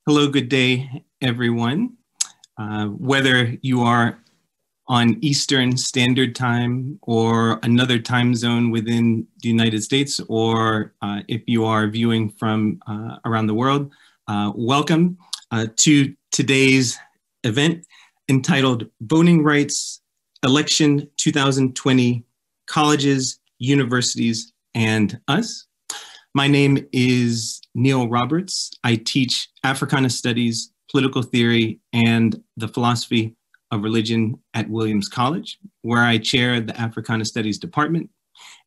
Hello, good day, everyone. Whether you are on Eastern Standard Time or another time zone within the United States, or if you are viewing from around the world, welcome to today's event entitled Voting Rights Election 2020, Colleges, Universities, and Us. My name is Neil Roberts. I teach Africana Studies, Political Theory, and the Philosophy of Religion at Williams College, where I chair the Africana Studies Department.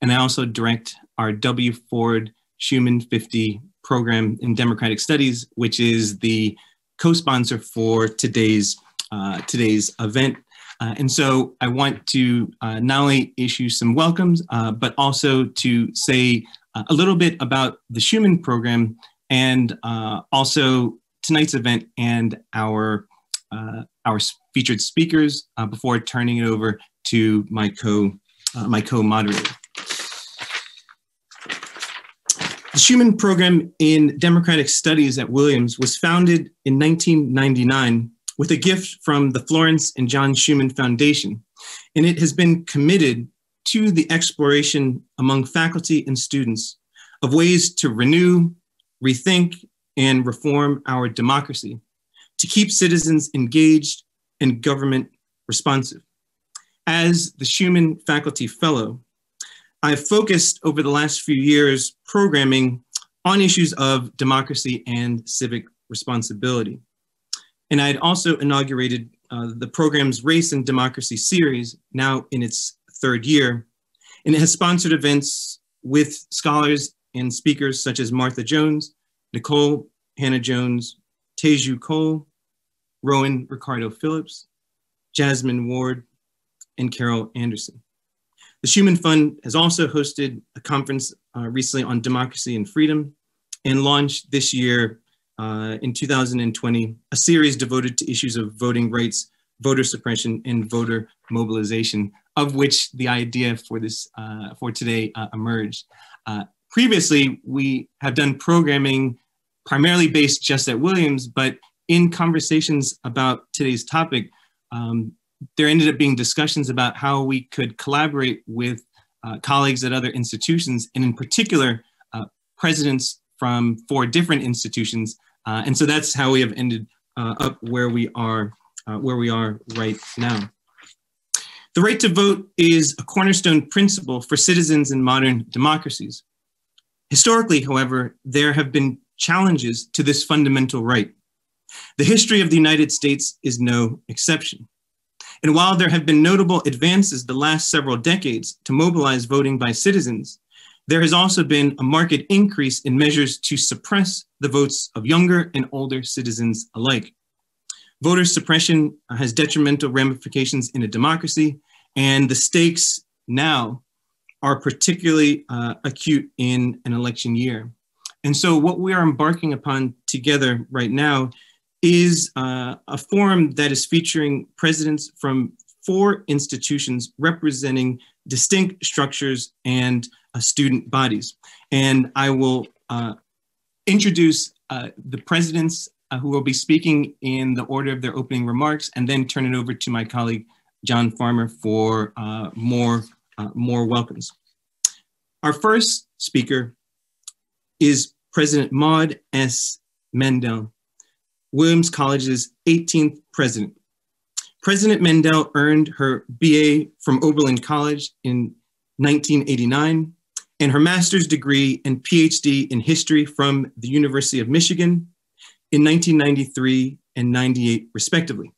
And I also direct our W. Ford Schumann 50 program in Democratic Studies, which is the co-sponsor for today's event. And so I want to not only issue some welcomes, but also to say a little bit about the Schumann program and also tonight's event and our featured speakers before turning it over to my co-moderator. The Schumann program in Democratic Studies at Williams was founded in 1999 with a gift from the Florence and John Schumann Foundation, and it has been committed to the exploration among faculty and students of ways to renew, rethink, and reform our democracy, to keep citizens engaged and government responsive. As the Schumann Faculty Fellow, I've focused over the last few years programming on issues of democracy and civic responsibility. And I'd also inaugurated the program's Race and Democracy series, now in its third year, and it has sponsored events with scholars and speakers such as Martha Jones, Nicole Hannah-Jones, Teju Cole, Rowan Ricardo Phillips, Jasmine Ward, and Carol Anderson. The Schumann Fund has also hosted a conference recently on democracy and freedom and launched this year in 2020, a series devoted to issues of voting rights, voter suppression, and voter mobilization, of which the idea for this for today emerged. Previously, we have done programming primarily based just at Williams, but in conversations about today's topic, there ended up being discussions about how we could collaborate with colleagues at other institutions, and in particular, presidents from 4 different institutions. And so that's how we have ended up where we are right now. The right to vote is a cornerstone principle for citizens in modern democracies. Historically, however, there have been challenges to this fundamental right. The history of the United States is no exception. And while there have been notable advances the last several decades to mobilize voting by citizens, there has also been a marked increase in measures to suppress the votes of younger and older citizens alike. Voter suppression has detrimental ramifications in a democracy, and the stakes now are particularly acute in an election year. And so what we are embarking upon together right now is a forum that is featuring presidents from 4 institutions representing distinct structures and student bodies. And I will introduce the presidents who will be speaking in the order of their opening remarks, and then turn it over to my colleague, John Farmer, for more welcomes. Our first speaker is President Maud S. Mendel, Williams College's 18th president. President Mendel earned her BA from Oberlin College in 1989 and her master's degree and PhD in history from the University of Michigan in 1993 and 98, respectively.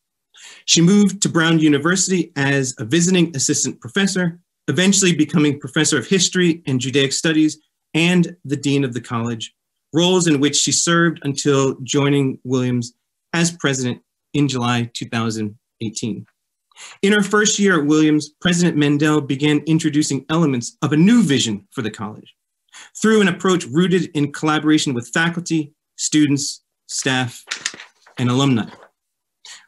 She moved to Brown University as a visiting assistant professor, eventually becoming professor of history and Judaic studies and the dean of the college, roles in which she served until joining Williams as president in July 2018. In her first year at Williams, President Mendel began introducing elements of a new vision for the college through an approach rooted in collaboration with faculty, students, staff, and alumni.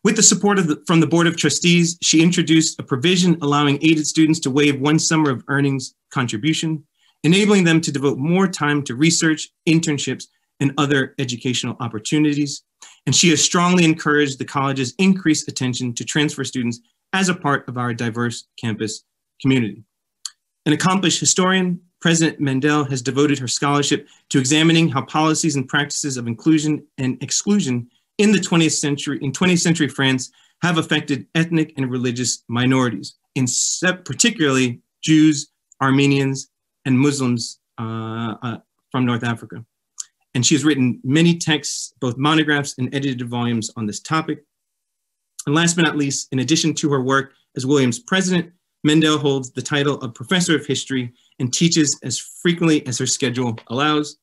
With the support from the Board of Trustees, she introduced a provision allowing aided students to waive 1 summer of earnings contribution, enabling them to devote more time to research, internships, and other educational opportunities. and she has strongly encouraged the college's increased attention to transfer students as a part of our diverse campus community. An accomplished historian, President Mendel has devoted her scholarship to examining how policies and practices of inclusion and exclusion in the 20th century France have affected ethnic and religious minorities, particularly Jews, Armenians, and Muslims from North Africa. And she has written many texts, both monographs and edited volumes on this topic. And last but not least, in addition to her work as Williams president, Mendel holds the title of Professor of History and teaches as frequently as her schedule allows,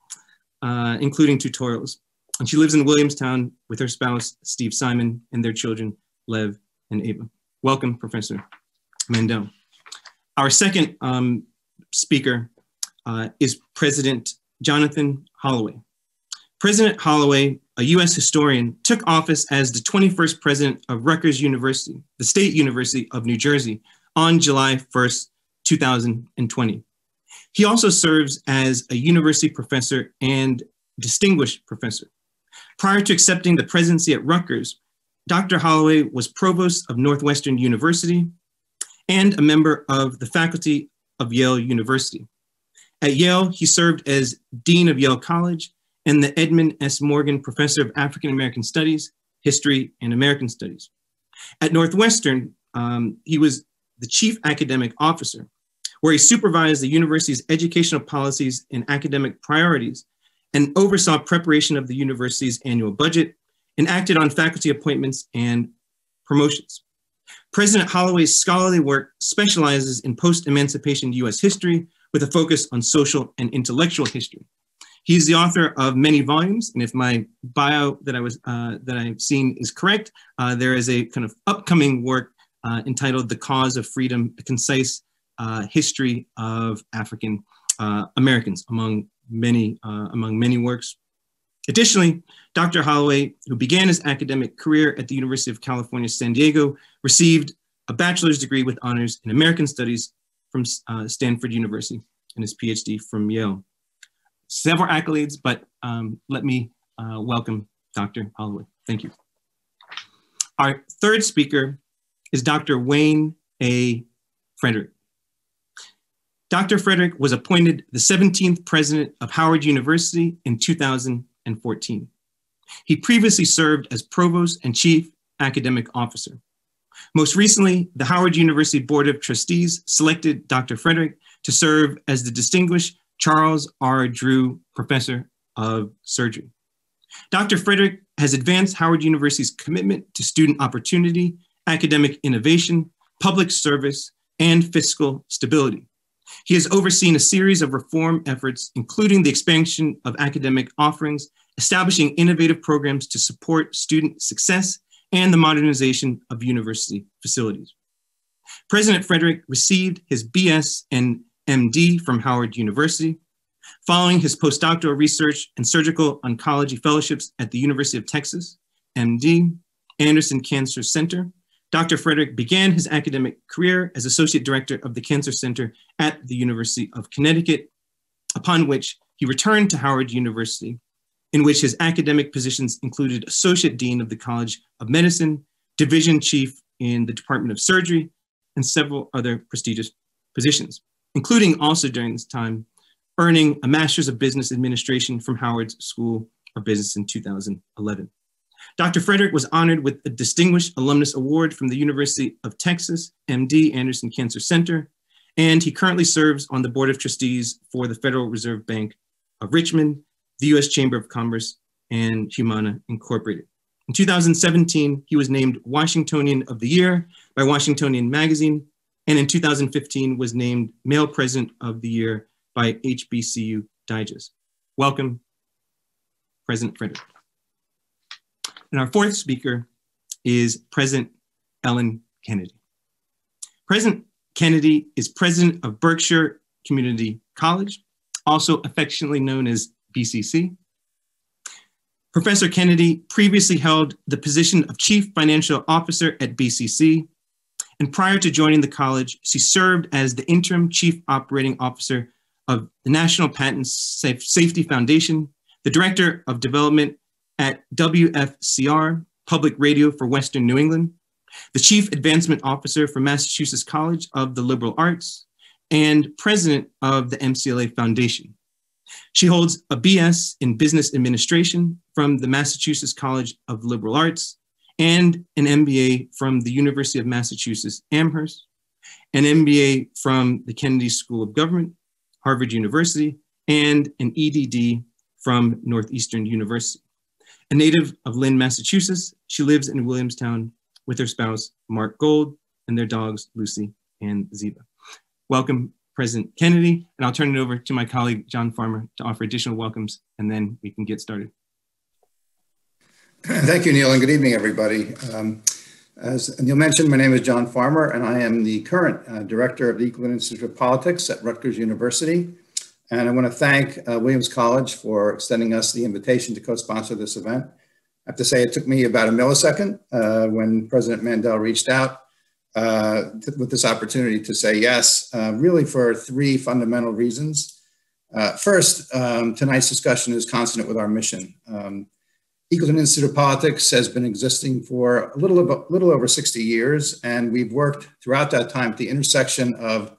including tutorials. And she lives in Williamstown with her spouse, Steve Simon, and their children, Lev and Ava. Welcome, Professor Mendel. Our second speaker is President Jonathan Holloway. President Holloway, a US historian, took office as the 21st president of Rutgers University, the State University of New Jersey, on July 1st, 2020. He also serves as a university professor and distinguished professor. Prior to accepting the presidency at Rutgers, Dr. Holloway was provost of Northwestern University and a member of the faculty of Yale University. At Yale, he served as Dean of Yale College and the Edmund S. Morgan Professor of African American Studies, History, and American Studies. At Northwestern, he was the Chief Academic Officer, where he supervised the university's educational policies and academic priorities and oversaw preparation of the university's annual budget and acted on faculty appointments and promotions. President Holloway's scholarly work specializes in post-emancipation US history with a focus on social and intellectual history. He's the author of many volumes, and if my bio that I've seen is correct, there is a kind of upcoming work entitled "The Cause of Freedom: A Concise History of African Americans," among many works. Additionally, Dr. Holloway, who began his academic career at the University of California, San Diego, received a bachelor's degree with honors in American Studies from Stanford University and his PhD from Yale. Several accolades, but let me welcome Dr. Holloway. Thank you. Our third speaker is Dr. Wayne A. Frederick. Dr. Frederick was appointed the 17th president of Howard University in 2014. He previously served as provost and chief academic officer. Most recently, the Howard University Board of Trustees selected Dr. Frederick to serve as the distinguished Charles R. Drew Professor of Surgery. Dr. Frederick has advanced Howard University's commitment to student opportunity, academic innovation, public service, and fiscal stability. He has overseen a series of reform efforts, including the expansion of academic offerings, establishing innovative programs to support student success, and the modernization of university facilities. President Frederick received his BS and MD from Howard University. Following his postdoctoral research and surgical oncology fellowships at the University of Texas, MD, Anderson Cancer Center, Dr. Frederick began his academic career as Associate Director of the Cancer Center at the University of Connecticut, upon which he returned to Howard University, in which his academic positions included Associate Dean of the College of Medicine, Division Chief in the Department of Surgery, and several other prestigious positions, including also during this time, earning a Master's of Business Administration from Howard's School of Business in 2011. Dr. Frederick was honored with a Distinguished Alumnus Award from the University of Texas, MD, Anderson Cancer Center, and he currently serves on the Board of Trustees for the Federal Reserve Bank of Richmond, the U.S. Chamber of Commerce, and Humana Incorporated. In 2017, he was named Washingtonian of the Year by Washingtonian Magazine, and in 2015 was named Male President of the Year by HBCU Digest. Welcome, President Frederick. And our fourth speaker is President Ellen Kennedy. President Kennedy is president of Berkshire Community College, also affectionately known as BCC. Professor Kennedy previously held the position of Chief Financial Officer at BCC, and prior to joining the college, she served as the interim Chief Operating Officer of the National Patent Safety Foundation, the Director of Development at WFCR, Public Radio for Western New England, the Chief Advancement Officer for Massachusetts College of the Liberal Arts, and President of the MCLA Foundation. She holds a BS in Business Administration from the Massachusetts College of Liberal Arts and an MBA from the University of Massachusetts Amherst, an MBA from the Kennedy School of Government, Harvard University, and an EDD from Northeastern University. A native of Lynn, Massachusetts, she lives in Williamstown with her spouse, Mark Gold, and their dogs, Lucy and Ziva. Welcome, President Kennedy, and I'll turn it over to my colleague, John Farmer, to offer additional welcomes, and then we can get started. Thank you, Neil, and good evening, everybody. As Neil mentioned, my name is John Farmer, and I am the current director of the Eagleton Institute of Politics at Rutgers University. And I want to thank Williams College for extending us the invitation to co-sponsor this event. I have to say it took me about a millisecond when President Mandel reached out with this opportunity to say yes, really for three fundamental reasons. First, tonight's discussion is consonant with our mission. Eagleton Institute of Politics has been existing for a little over 60 years, and we've worked throughout that time at the intersection of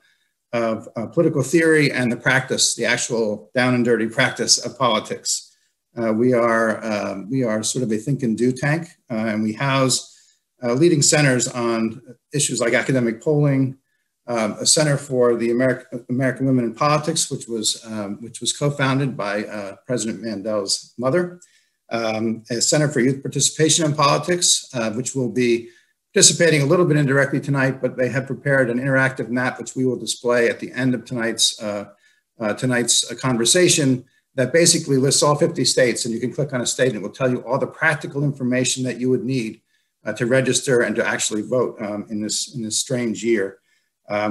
political theory and the practice, the actual down and dirty practice of politics. We are sort of a think and do tank, and we house leading centers on issues like academic polling, a center for the American Women in Politics, which was co-founded by President Mandel's mother. A Center for Youth Participation in Politics, which will be participating a little bit indirectly tonight, but they have prepared an interactive map, which we will display at the end of tonight's conversation, that basically lists all 50 states, and you can click on a state and it will tell you all the practical information that you would need to register and to actually vote in this strange year.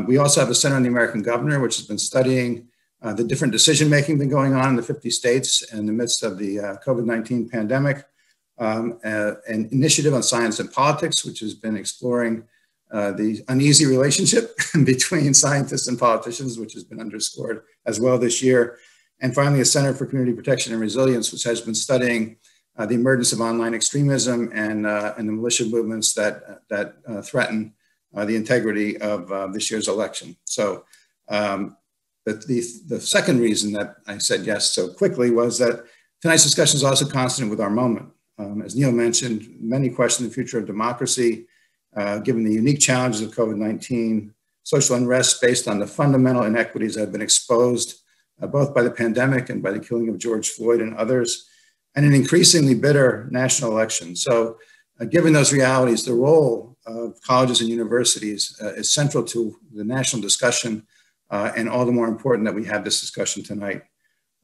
We also have a Center on the American Governor, which has been studying the different decision-making been going on in the 50 states in the midst of the COVID-19 pandemic, an initiative on science and politics, which has been exploring the uneasy relationship between scientists and politicians, which has been underscored as well this year. And finally, a Center for Community Protection and Resilience, which has been studying the emergence of online extremism and the militia movements that threaten the integrity of this year's election. So the second reason that I said yes so quickly was that tonight's discussion is also consonant with our moment. As Neil mentioned, many question the future of democracy, given the unique challenges of COVID-19, social unrest based on the fundamental inequities that have been exposed both by the pandemic and by the killing of George Floyd and others, and an increasingly bitter national election. So given those realities, the role of colleges and universities is central to the national discussion, and all the more important that we have this discussion tonight.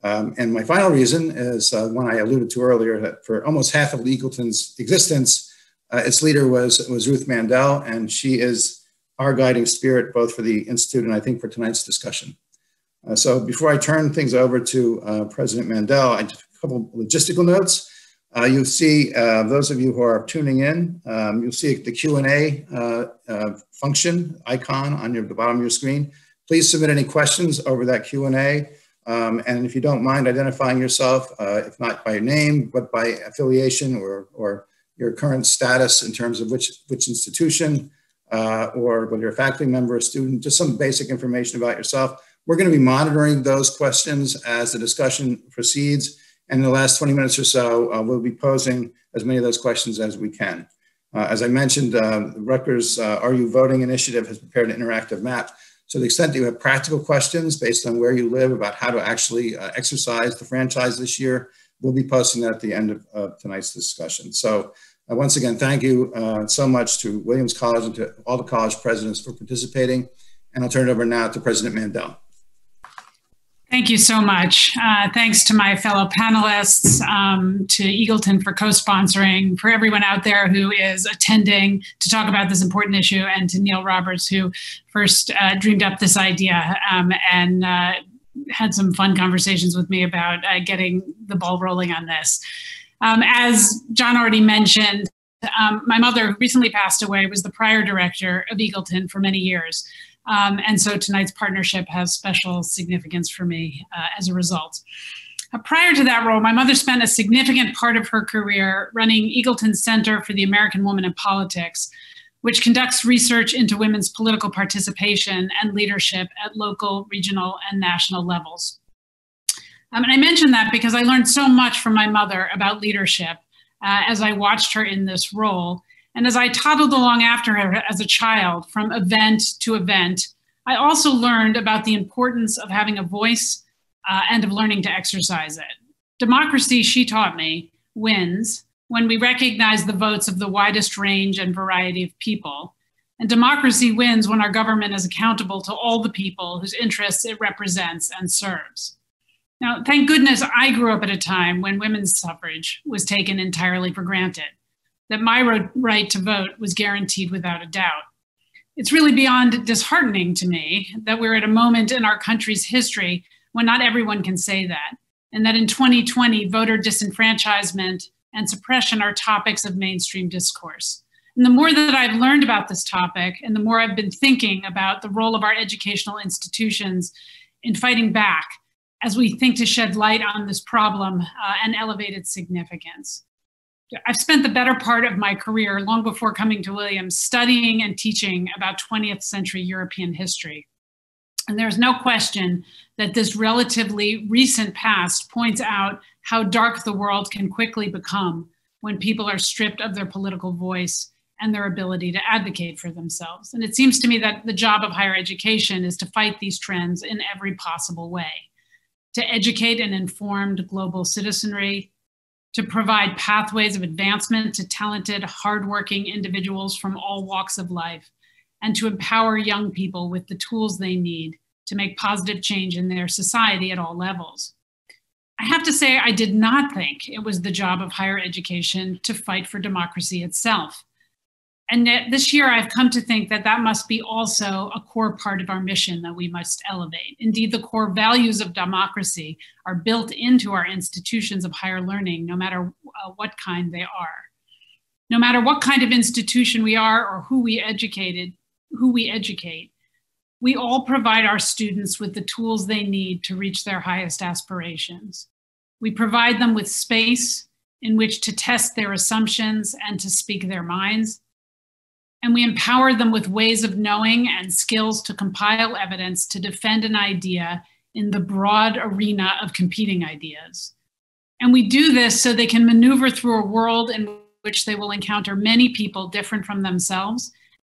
And my final reason is one I alluded to earlier, that for almost half of Eagleton's existence, its leader was Ruth Mandel, and she is our guiding spirit, both for the Institute and I think for tonight's discussion. So before I turn things over to President Mandel, I just a couple logistical notes. You'll see, those of you who are tuning in, you'll see the Q&A function icon on the bottom of your screen. Please submit any questions over that Q&A. And if you don't mind identifying yourself, if not by your name, but by affiliation or your current status in terms of which institution, or whether you're a faculty member or student, just some basic information about yourself. We're going to be monitoring those questions as the discussion proceeds. And in the last 20 minutes or so, we'll be posing as many of those questions as we can. As I mentioned, the Rutgers Are You Voting initiative has prepared an interactive map. So to the extent that you have practical questions based on where you live about how to actually exercise the franchise this year, we'll be posting that at the end of tonight's discussion. So once again, thank you so much to Williams College and to all the college presidents for participating. And I'll turn it over now to President Mandel. Thank you so much. Thanks to my fellow panelists, to Eagleton for co-sponsoring, for everyone out there who is attending to talk about this important issue, and to Neil Roberts, who first dreamed up this idea and had some fun conversations with me about getting the ball rolling on this. As John already mentioned, my mother, who recently passed away, was the prior director of Eagleton for many years. And so tonight's partnership has special significance for me as a result. Prior to that role, my mother spent a significant part of her career running Eagleton Center for the American Woman in Politics, which conducts research into women's political participation and leadership at local, regional, and national levels. And I mention that because I learned so much from my mother about leadership as I watched her in this role. And as I toddled along after her as a child, from event to event, I also learned about the importance of having a voice and of learning to exercise it. Democracy, she taught me, wins when we recognize the votes of the widest range and variety of people. And democracy wins when our government is accountable to all the people whose interests it represents and serves. Now, thank goodness I grew up at a time when women's suffrage was taken entirely for granted, that my right to vote was guaranteed without a doubt. It's really beyond disheartening to me that we're at a moment in our country's history when not everyone can say that, and that in 2020, voter disenfranchisement and suppression are topics of mainstream discourse. And the more that I've learned about this topic, and the more I've been thinking about the role of our educational institutions in fighting back, as we think to shed light on this problem and elevate its significance. I've spent the better part of my career, long before coming to Williams, studying and teaching about 20th century European history. And there's no question that this relatively recent past points out how dark the world can quickly become when people are stripped of their political voice and their ability to advocate for themselves. And it seems to me that the job of higher education is to fight these trends in every possible way, to educate an informed global citizenry, to provide pathways of advancement to talented, hardworking individuals from all walks of life, and to empower young people with the tools they need to make positive change in their society at all levels. I have to say, I did not think it was the job of higher education to fight for democracy itself. And yet this year, I've come to think that that must be also a core part of our mission that we must elevate. Indeed, the core values of democracy are built into our institutions of higher learning, no matter what kind they are. No matter what kind of institution we are or who we educate, we all provide our students with the tools they need to reach their highest aspirations. We provide them with space in which to test their assumptions and to speak their minds. And we empower them with ways of knowing and skills to compile evidence to defend an idea in the broad arena of competing ideas. And we do this so they can maneuver through a world in which they will encounter many people different from themselves,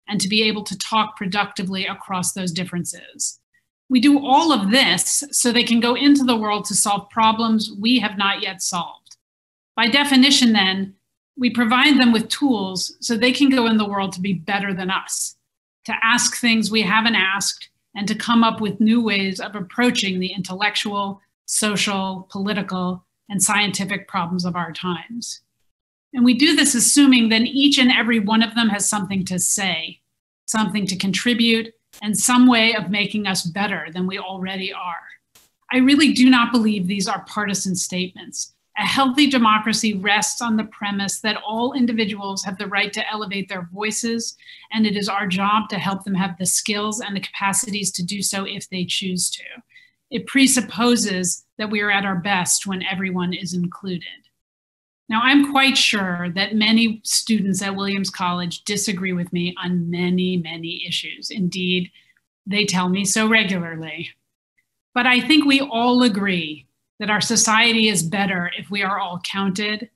and to be able to talk productively across those differences. We do all of this so they can go into the world to solve problems we have not yet solved. By definition, then, we provide them with tools so they can go in the world to be better than us, to ask things we haven't asked, and to come up with new ways of approaching the intellectual, social, political, and scientific problems of our times. And we do this assuming that each and every one of them has something to say, something to contribute, and some way of making us better than we already are. I really do not believe these are partisan statements. A healthy democracy rests on the premise that all individuals have the right to elevate their voices, and it is our job to help them have the skills and the capacities to do so if they choose to. It presupposes that we are at our best when everyone is included. Now, I'm quite sure that many students at Williams College disagree with me on many, many issues. Indeed, they tell me so regularly. But I think we all agree that our society is better if we are all counted,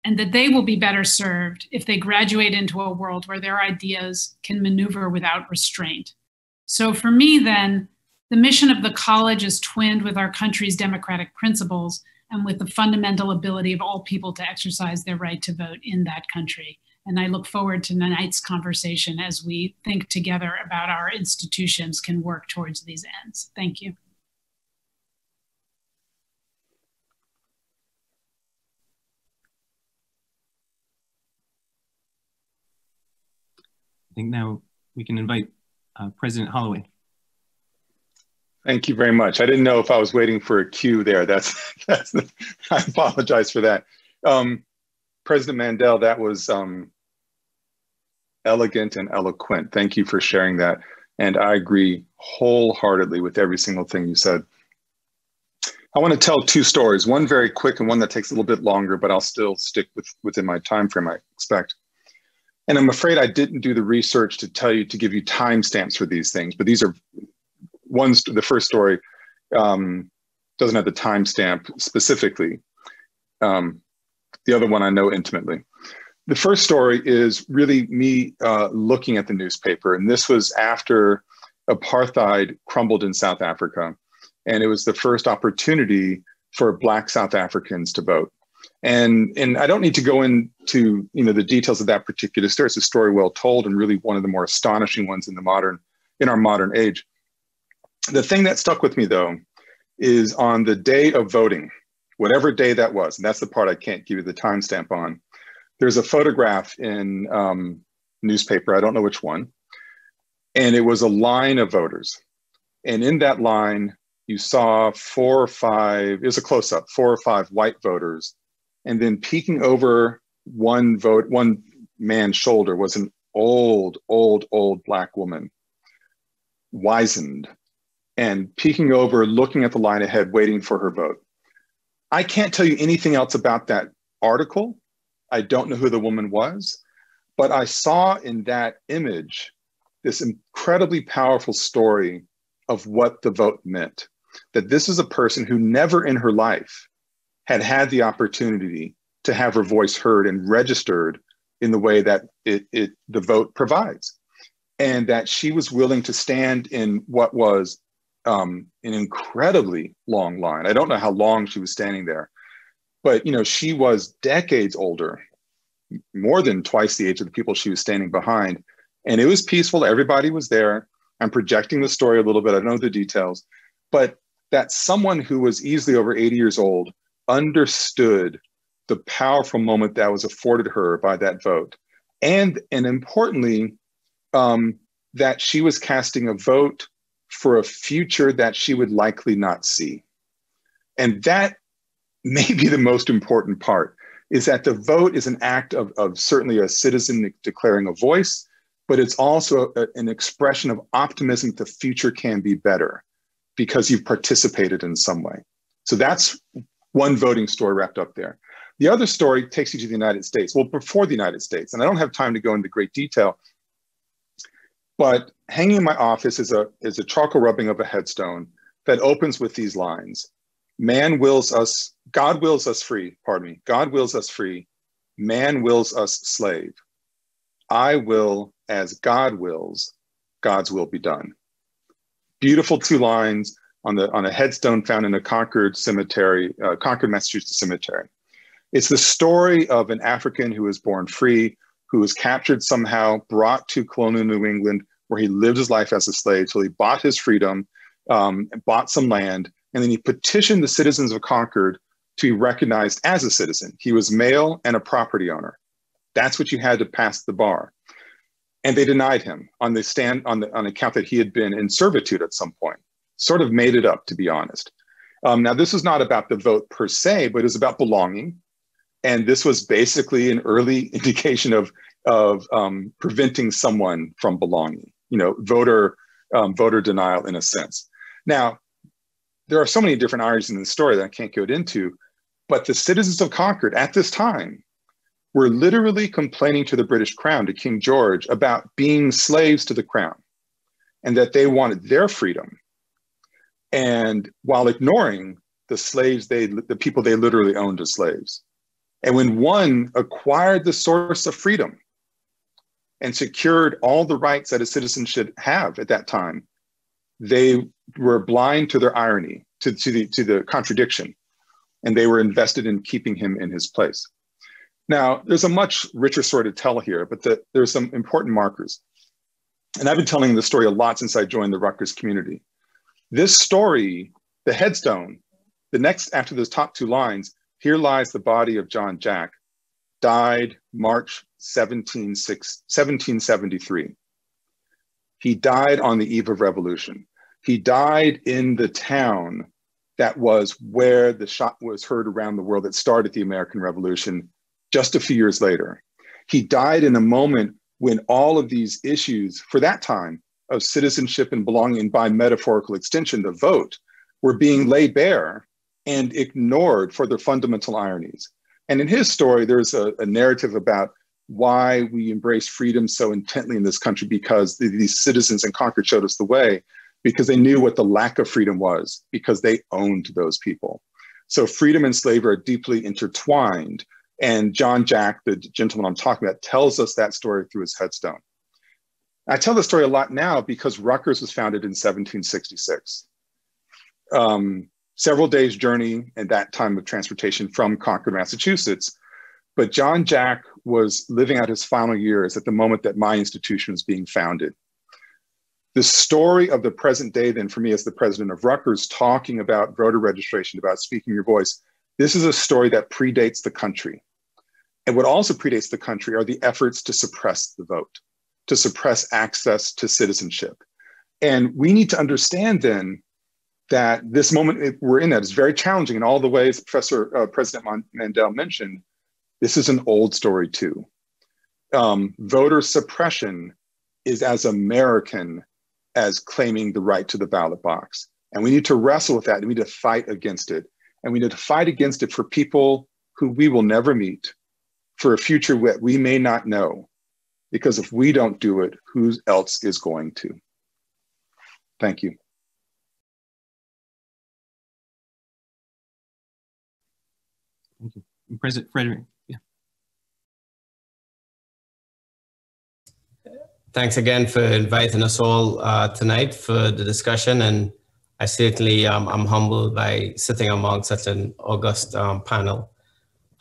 and that they will be better served if they graduate into a world where their ideas can maneuver without restraint. So for me, then, the mission of the college is twinned with our country's democratic principles and with the fundamental ability of all people to exercise their right to vote in that country. And I look forward to tonight's conversation as we think together about our institutions can work towards these ends. Thank you. I think now we can invite President Holloway. Thank you very much. I didn't know if I was waiting for a cue there. I apologize for that. President Mandel, that was elegant and eloquent. Thank you for sharing that. And I agree wholeheartedly with every single thing you said. I want to tell two stories, one very quick and one that takes a little bit longer, but I'll still stick within my time frame, I expect. And I'm afraid I didn't do the research to give you timestamps for these things, but these are the first story doesn't have the timestamp specifically. The other one I know intimately. The first story is really me looking at the newspaper, and this was after apartheid crumbled in South Africa. And it was the first opportunity for Black South Africans to vote. And I don't need to go into the details of that particular story. It's a story well told and really one of the more astonishing ones in our modern age. The thing that stuck with me though is on the day of voting, whatever day that was, and that's the part I can't give you the timestamp on. There's a photograph in newspaper, I don't know which one, and it was a line of voters. And in that line, you saw 4 or 5, it was a close-up, 4 or 5 white voters. And then peeking over one man's shoulder was an old Black woman, wizened, and peeking over, looking at the line ahead, waiting for her vote. I can't tell you anything else about that article. I don't know who the woman was, but I saw in that image this incredibly powerful story of what the vote meant. That this is a person who never in her life had the opportunity to have her voice heard and registered in the way that the vote provides. And that she was willing to stand in what was an incredibly long line. I don't know how long she was standing there, but she was decades older, more than twice the age of the people she was standing behind. And it was peaceful, everybody was there. I'm projecting the story a little bit, I don't know the details, but that someone who was easily over 80 years old understood the powerful moment that was afforded her by that vote. And importantly, that she was casting a vote for a future that she would likely not see. And that may be the most important part, is that the vote is an act of certainly a citizen declaring a voice, but it's also an expression of optimism that the future can be better because you've participated in some way. So that's one voting story wrapped up there. The other story takes you to the United States. Well, before the United States, and I don't have time to go into great detail, but hanging in my office is a charcoal rubbing of a headstone that opens with these lines. God wills us free, God wills us free, man wills us slave. I will as God wills, God's will be done. Beautiful 2 lines on a headstone found in a Concord cemetery, Concord, Massachusetts cemetery. It's the story of an African who was born free, who was captured somehow, brought to colonial New England, where he lived his life as a slave till he bought his freedom, bought some land, and then he petitioned the citizens of Concord to be recognized as a citizen. He was male and a property owner. That's what you had to pass the bar. And they denied him on account that he had been in servitude at some point. Sort of made it up, to be honest. Now, this is not about the vote per se, but it's about belonging. And this was basically an early indication of preventing someone from belonging, voter denial in a sense. Now, there are so many different ironies in the story that I can't go into, but the citizens of Concord at this time were literally complaining to the British Crown, to King George, about being slaves to the Crown and that they wanted their freedom. And while ignoring the people they literally owned as slaves. And when one acquired the source of freedom and secured all the rights that a citizen should have at that time, they were blind to their irony, to the contradiction, and they were invested in keeping him in his place. Now, there's a much richer story to tell here, but there's some important markers. And I've been telling the story a lot since I joined the Rutgers community. This story, the headstone, the next after those top 2 lines, here lies the body of John Jack, died March 1773. He died on the eve of revolution. He died in the town that was where the shot was heard around the world that started the American Revolution just a few years later. He died in a moment when all of these issues, for that time, of citizenship and belonging, by metaphorical extension, the vote, were being laid bare and ignored for their fundamental ironies. And in his story, there's a narrative about why we embrace freedom so intently in this country, because these citizens in Concord showed us the way, because they knew what the lack of freedom was, because they owned those people. So freedom and slavery are deeply intertwined. And John Jack, the gentleman I'm talking about, tells us that story through his headstone. I tell this story a lot now because Rutgers was founded in 1766. Several days journey at that time of transportation from Concord, Massachusetts. But John Jack was living out his final years at the moment that my institution was being founded. The story of the present day then for me as the president of Rutgers, talking about voter registration, about speaking your voice, this is a story that predates the country. And what also predates the country are the efforts to suppress the vote, to suppress access to citizenship. And we need to understand then that this moment we're in that is very challenging in all the ways President Mandel mentioned. This is an old story too. Voter suppression is as American as claiming the right to the ballot box. And we need to wrestle with that, and we need to fight against it. And we need to fight against it for people who we will never meet, for a future that we may not know, because if we don't do it, who else is going to? Thank you. Thank you. President Frederick. Yeah. Thanks again for inviting us all tonight for the discussion. And I certainly am humbled by sitting among such an august panel.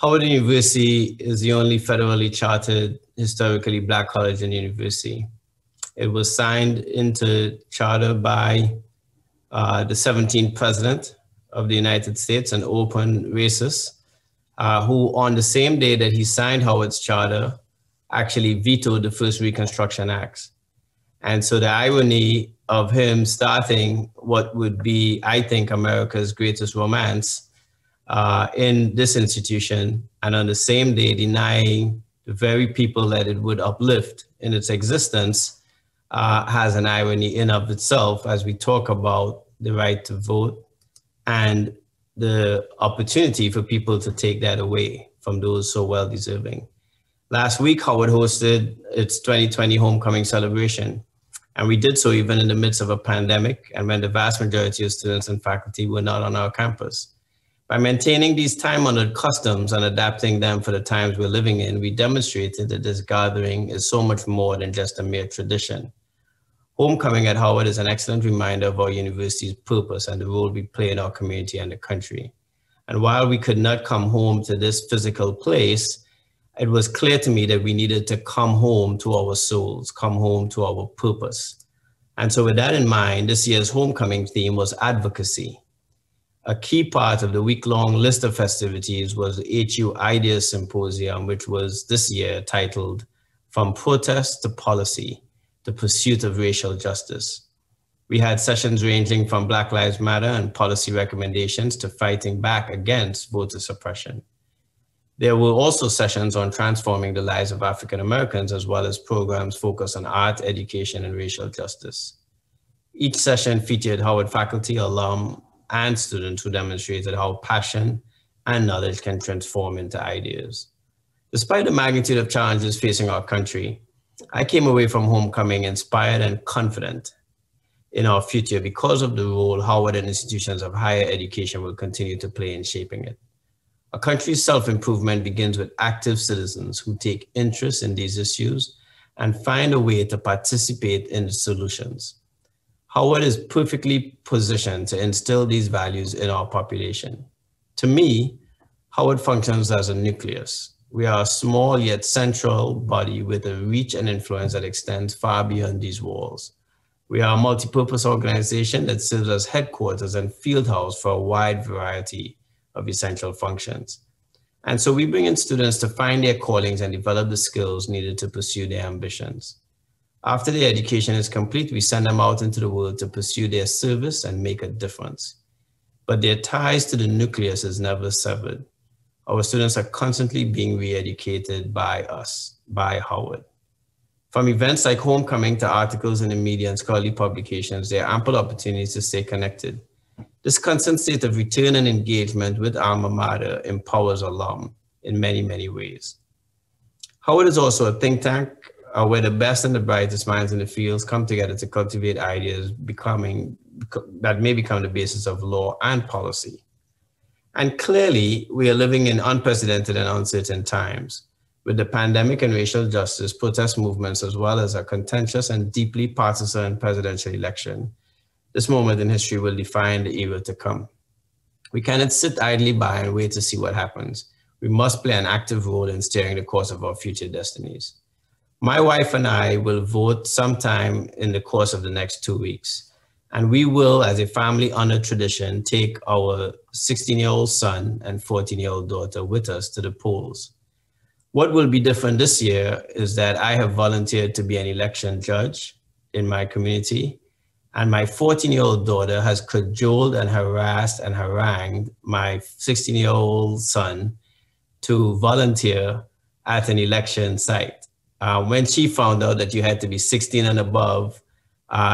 Howard University is the only federally chartered, historically Black college and university. It was signed into charter by the 17th president of the United States, an open racist, who on the same day that he signed Howard's charter, actually vetoed the first Reconstruction Acts. And so the irony of him starting what would be, I think, America's greatest romance in this institution, and on the same day denying the very people that it would uplift in its existence, has an irony in of itself as we talk about the right to vote and the opportunity for people to take that away from those so well deserving. Last week, Howard hosted its 2020 homecoming celebration, and we did so even in the midst of a pandemic and when the vast majority of students and faculty were not on our campus. By maintaining these time-honored customs and adapting them for the times we're living in, we demonstrated that this gathering is so much more than just a mere tradition. Homecoming at Howard is an excellent reminder of our university's purpose and the role we play in our community and the country. And while we could not come home to this physical place, it was clear to me that we needed to come home to our souls, come home to our purpose. And so with that in mind, this year's homecoming theme was advocacy. A key part of the week-long list of festivities was the HU Ideas Symposium, which was this year titled From Protest to Policy, the Pursuit of Racial Justice. We had sessions ranging from Black Lives Matter and policy recommendations to fighting back against voter suppression. There were also sessions on transforming the lives of African Americans, as well as programs focused on art, education, and racial justice. Each session featured Howard faculty, alum, and students who demonstrated how passion and knowledge can transform into ideas. Despite the magnitude of challenges facing our country, I came away from homecoming inspired and confident in our future because of the role Howard and institutions of higher education will continue to play in shaping it. A country's self-improvement begins with active citizens who take interest in these issues and find a way to participate in the solutions. Howard is perfectly positioned to instill these values in our population. To me, Howard functions as a nucleus. We are a small yet central body with a reach and influence that extends far beyond these walls. We are a multi-purpose organization that serves as headquarters and field house for a wide variety of essential functions. And so we bring in students to find their callings and develop the skills needed to pursue their ambitions. After their education is complete, we send them out into the world to pursue their service and make a difference. But their ties to the nucleus is never severed. Our students are constantly being re-educated by us, by Howard. From events like homecoming to articles in the media and scholarly publications, there are ample opportunities to stay connected. This constant state of return and engagement with alma mater empowers alum in many, many ways. Howard is also a think tank where the best and the brightest minds in the fields come together to cultivate ideas that may become the basis of law and policy. And clearly, we are living in unprecedented and uncertain times. With the pandemic and racial justice, protest movements, as well as a contentious and deeply partisan presidential election, this moment in history will define the era to come. We cannot sit idly by and wait to see what happens. We must play an active role in steering the course of our future destinies. My wife and I will vote sometime in the course of the next 2 weeks. And we will, as a family honored tradition, take our 16-year-old son and 14-year-old daughter with us to the polls. What will be different this year is that I have volunteered to be an election judge in my community, and my 14-year-old daughter has cajoled and harassed and harangued my 16-year-old son to volunteer at an election site. When she found out that you had to be 16 and above,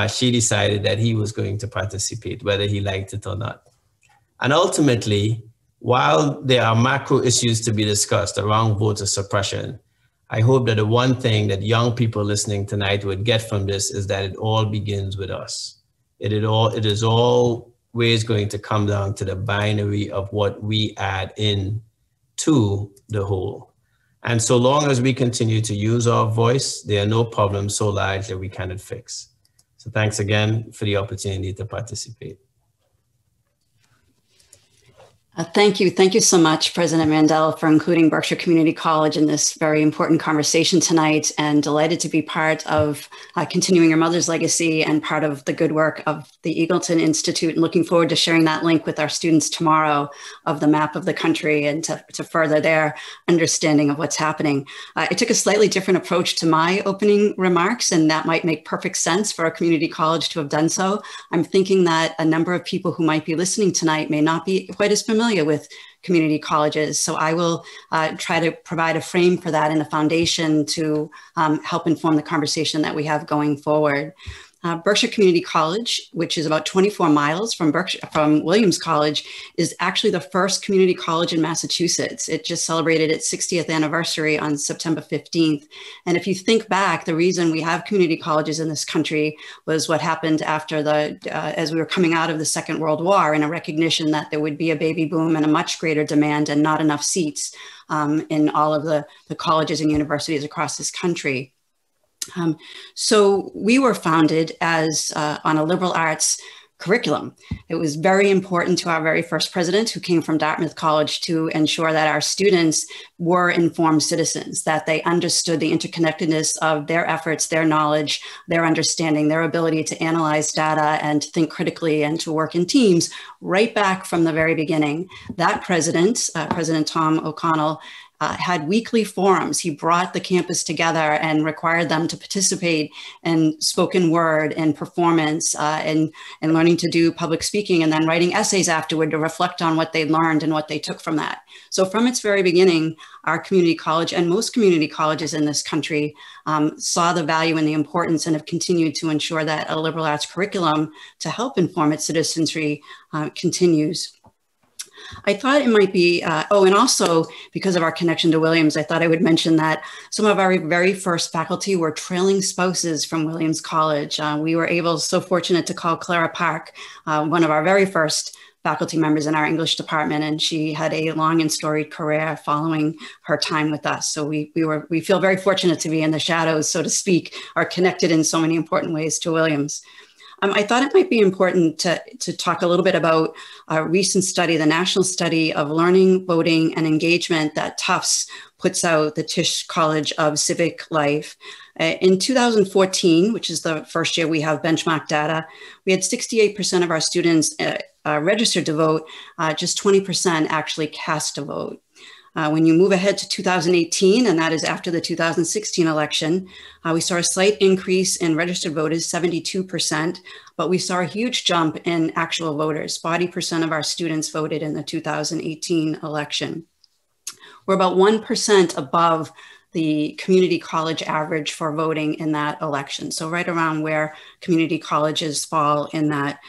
she decided that he was going to participate, whether he liked it or not. And ultimately, while there are macro issues to be discussed around voter suppression, I hope that the one thing that young people listening tonight would get from this is that it all begins with us. It is always going to come down to the binary of what we add in to the whole. And so long as we continue to use our voice, there are no problems so large that we cannot fix. So thanks again for the opportunity to participate. Thank you. Thank you so much, President Mandel, for including Berkshire Community College in this very important conversation tonight, and delighted to be part of continuing your mother's legacy and part of the good work of the Eagleton Institute, and looking forward to sharing that link with our students tomorrow of the map of the country and to further their understanding of what's happening. I took a slightly different approach to my opening remarks, and that might make perfect sense for a community college to have done so. I'm thinking that a number of people who might be listening tonight may not be quite as familiar with community colleges. So I will try to provide a frame for that in the foundation to help inform the conversation that we have going forward. Berkshire Community College, which is about 24 miles from Williams College, is actually the first community college in Massachusetts. It just celebrated its 60th anniversary on September 15th. And if you think back, the reason we have community colleges in this country was what happened after as we were coming out of the Second World War, and a recognition that there would be a baby boom and a much greater demand and not enough seats in all of the colleges and universities across this country. So we were founded as on a liberal arts curriculum. It was very important to our very first president, who came from Dartmouth College, to ensure that our students were informed citizens, that they understood the interconnectedness of their efforts, their knowledge, their understanding, their ability to analyze data and to think critically and to work in teams right back from the very beginning. That president, President Tom O'Connell, had weekly forums. He brought the campus together and required them to participate in spoken word and performance and learning to do public speaking, and then writing essays afterward to reflect on what they learned and what they took from that. So from its very beginning, our community college and most community colleges in this country saw the value and the importance, and have continued to ensure that a liberal arts curriculum to help inform its citizenry continues. I thought it might be, and also because of our connection to Williams, I thought I would mention that some of our very first faculty were trailing spouses from Williams College. We were so fortunate to call Clara Park, one of our very first faculty members in our English department, and she had a long and storied career following her time with us. So we feel very fortunate to be in the shadows, so to speak, are connected in so many important ways to Williams. I thought it might be important to talk a little bit about a recent study, the national study of learning, voting, and engagement that Tufts puts out, the Tisch College of Civic Life. In 2014, which is the first year we have benchmark data, we had 68% of our students registered to vote, just 20% actually cast a vote. When you move ahead to 2018, and that is after the 2016 election, we saw a slight increase in registered voters, 72%, but we saw a huge jump in actual voters. 40% of our students voted in the 2018 election. We're about 1% above the community college average for voting in that election. So right around where community colleges fall in that.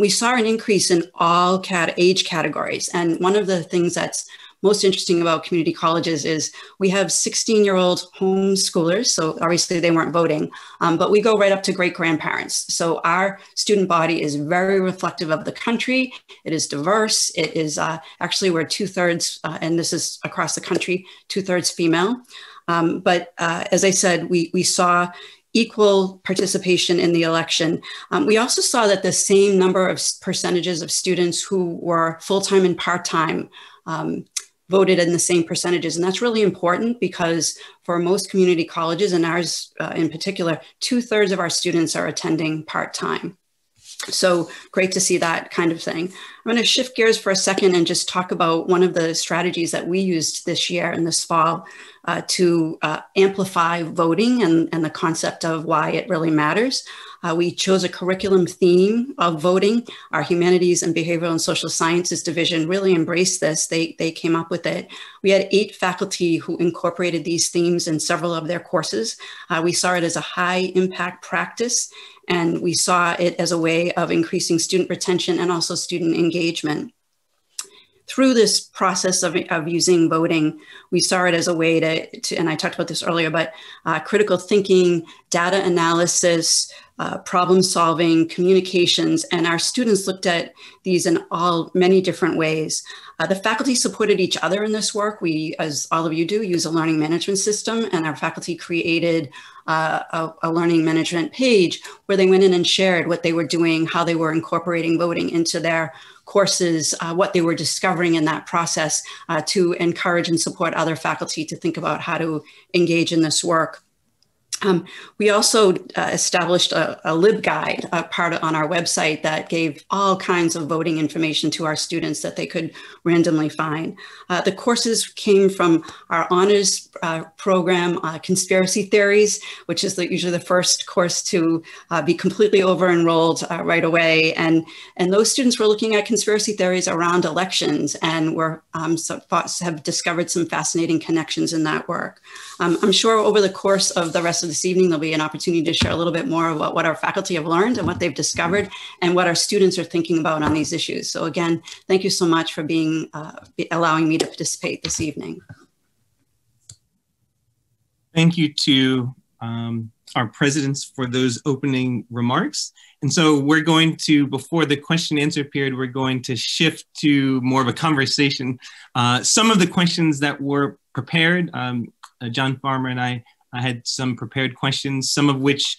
We saw an increase in all age categories. And one of the things that's most interesting about community colleges is we have 16-year-old homeschoolers. So obviously they weren't voting, but we go right up to great-grandparents. So our student body is very reflective of the country. It is diverse. It is actually we're 2/3, and this is across the country, 2/3 female. But as I said, we saw equal participation in the election. We also saw that the same number of percentages of students who were full-time and part-time voted in the same percentages. And that's really important because for most community colleges, and ours in particular, 2/3 of our students are attending part-time. So great to see that kind of thing. I'm going to shift gears for a second and just talk about one of the strategies that we used this year and this fall to amplify voting and the concept of why it really matters. We chose a curriculum theme of voting. Our Humanities and Behavioral and Social Sciences division really embraced this. They came up with it. We had 8 faculty who incorporated these themes in several of their courses. We saw it as a high impact practice, and we saw it as a way of increasing student retention and also student engagement. Through this process of using voting, we saw it as a way to and I talked about this earlier, but critical thinking, data analysis, problem solving, communications, and our students looked at these in many different ways. The faculty supported each other in this work. We, as all of you do, use a learning management system, and our faculty created a learning management page where they went in and shared what they were doing, how they were incorporating voting into their courses, what they were discovering in that process to encourage and support other faculty to think about how to engage in this work. We also established a LibGuide on our website that gave all kinds of voting information to our students that they could randomly find. The courses came from our honors program, Conspiracy Theories, which is usually the first course to be completely over-enrolled right away. And those students were looking at conspiracy theories around elections and have discovered some fascinating connections in that work. I'm sure over the course of the rest of this evening, there'll be an opportunity to share a little bit more about what our faculty have learned and what they've discovered and what our students are thinking about on these issues. So again, thank you so much for allowing me to participate this evening. Thank you to our presidents for those opening remarks. And so we're going to, before the question and answer period, we're going to shift to more of a conversation. Some of the questions that were prepared, John Farmer and I had some prepared questions, some of which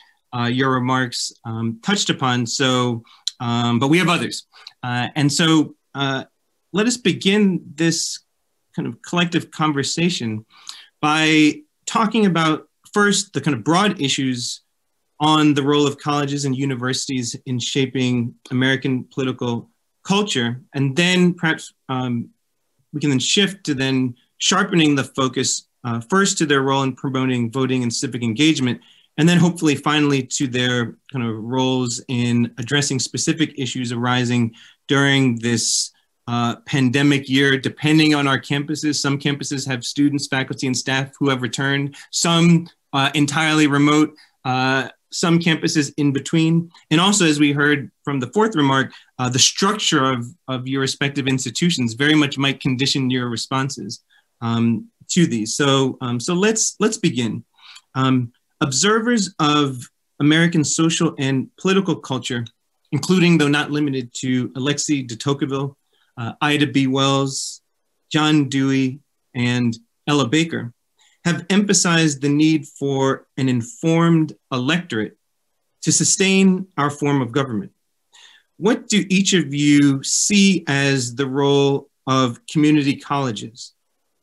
your remarks touched upon. So, but we have others. And so let us begin this kind of collective conversation by talking about first the kind of broad issues on the role of colleges and universities in shaping American political culture. And then perhaps we can then shift to then sharpening the focus first to their role in promoting voting and civic engagement, and then hopefully finally to their kind of roles in addressing specific issues arising during this pandemic year, depending on our campuses. Some campuses have students, faculty, and staff who have returned, some entirely remote, some campuses in between. And also, as we heard from the fourth remark, the structure of your respective institutions very much might condition your responses to these. So, so let's begin. Observers of American social and political culture, including, though not limited to, Alexis de Tocqueville, Ida B. Wells, John Dewey, and Ella Baker, have emphasized the need for an informed electorate to sustain our form of government. What do each of you see as the role of community colleges,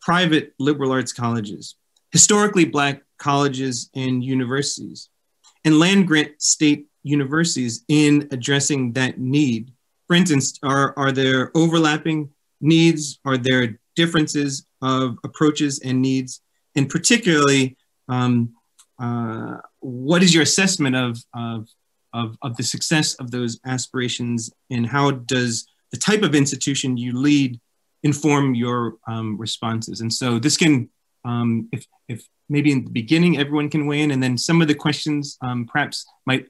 private liberal arts colleges, historically Black colleges and universities, and land-grant state universities in addressing that need? For instance, are there overlapping needs? Are there differences of approaches and needs? And particularly, what is your assessment of the success of those aspirations, and how does the type of institution you lead inform your responses? And so this can if maybe in the beginning everyone can weigh in, and then some of the questions perhaps might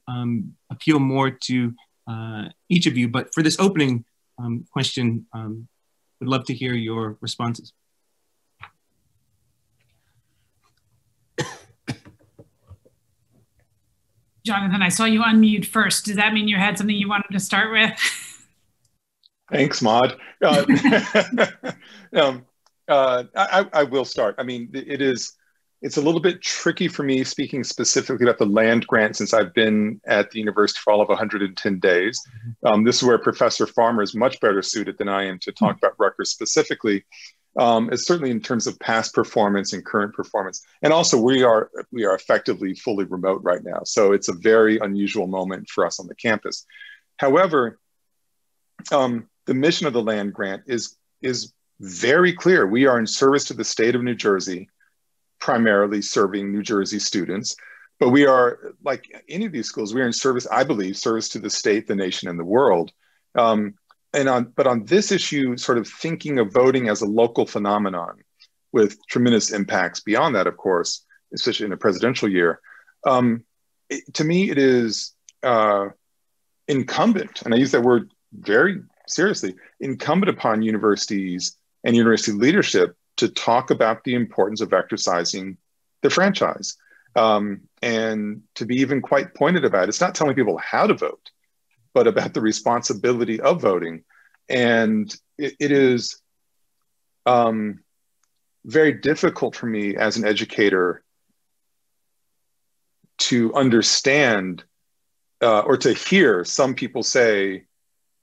appeal more to each of you. But for this opening question, would love to hear your responses. Jonathan, I saw you unmute first. Does that mean you had something you wanted to start with? Thanks, Maud. I will start. I mean, it's a little bit tricky for me speaking specifically about the land grant since I've been at the university for all of 110 days. This is where Professor Farmer is much better suited than I am to talk about Rutgers specifically. It's certainly in terms of past performance and current performance. And also we are effectively fully remote right now. So it's a very unusual moment for us on the campus. However, the mission of the land grant is very clear. We are in service to the state of New Jersey, primarily serving New Jersey students, but we are, like any of these schools, we are in service, I believe, service to the state, the nation, and the world. But on this issue, sort of thinking of voting as a local phenomenon with tremendous impacts beyond that, of course, especially in a presidential year, to me, it is incumbent, and I use that word very seriously, incumbent upon universities and university leadership to talk about the importance of exercising the franchise. And to be even quite pointed about it, it's not telling people how to vote, but about the responsibility of voting. And it is very difficult for me as an educator to understand or to hear some people say,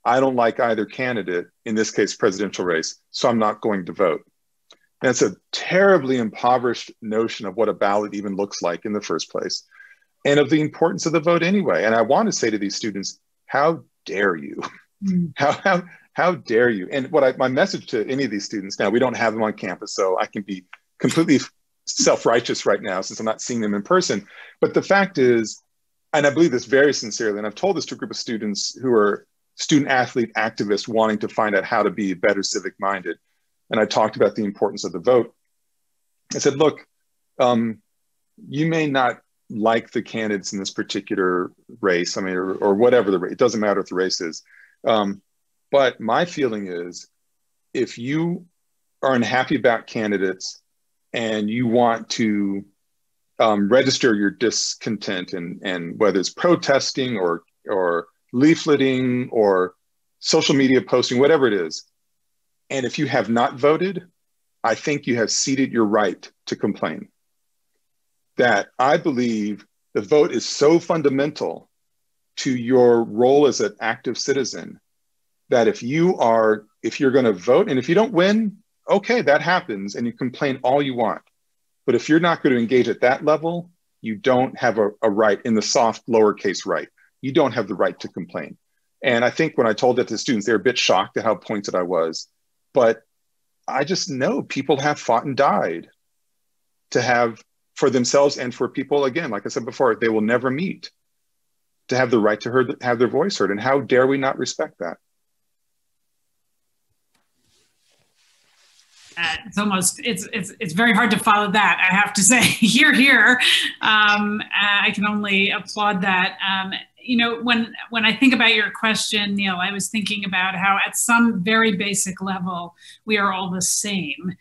I don't like either candidate, in this case, presidential race, so I'm not going to vote. And it's a terribly impoverished notion of what a ballot even looks like in the first place, and of the importance of the vote anyway. And I want to say to these students, how dare you? How dare you? And my message to any of these students now, we don't have them on campus, so I can be completely self-righteous right now since I'm not seeing them in person. But the fact is, and I believe this very sincerely, and I've told this to a group of students who are student athlete activists wanting to find out how to be better civic minded. And I talked about the importance of the vote. I said, look, you may not like the candidates in this particular race, I mean, or whatever the race, it doesn't matter what the race is. But my feeling is, if you are unhappy about candidates and you want to register your discontent, and whether it's protesting or leafleting or social media posting, whatever it is, and if you have not voted, I think you have ceded your right to complain. That I believe the vote is so fundamental to your role as an active citizen that if you're going to vote, and if you don't win, okay, that happens, and you complain all you want. But if you're not going to engage at that level, you don't have a right, in the soft lowercase right. You don't have the right to complain. And I think when I told that to students, they were a bit shocked at how pointed I was. But I just know people have fought and died to have, for themselves and for people, again, like I said before, they will never meet, to have the right to have their voice heard. And how dare we not respect that? It's very hard to follow that, I have to say. Here. I can only applaud that. You know, when I think about your question, Neil, I was thinking about how at some very basic level, we are all the same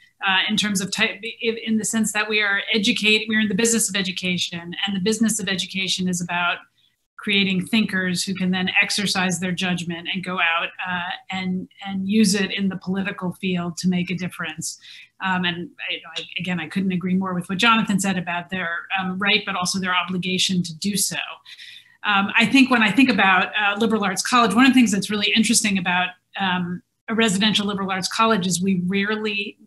in terms of in the sense that we're in the business of education, and the business of education is about creating thinkers who can then exercise their judgment and go out and use it in the political field to make a difference. And again, I couldn't agree more with what Jonathan said about their right, but also their obligation to do so. I think when I think about liberal arts college, one of the things that's really interesting about a residential liberal arts college is we rarely,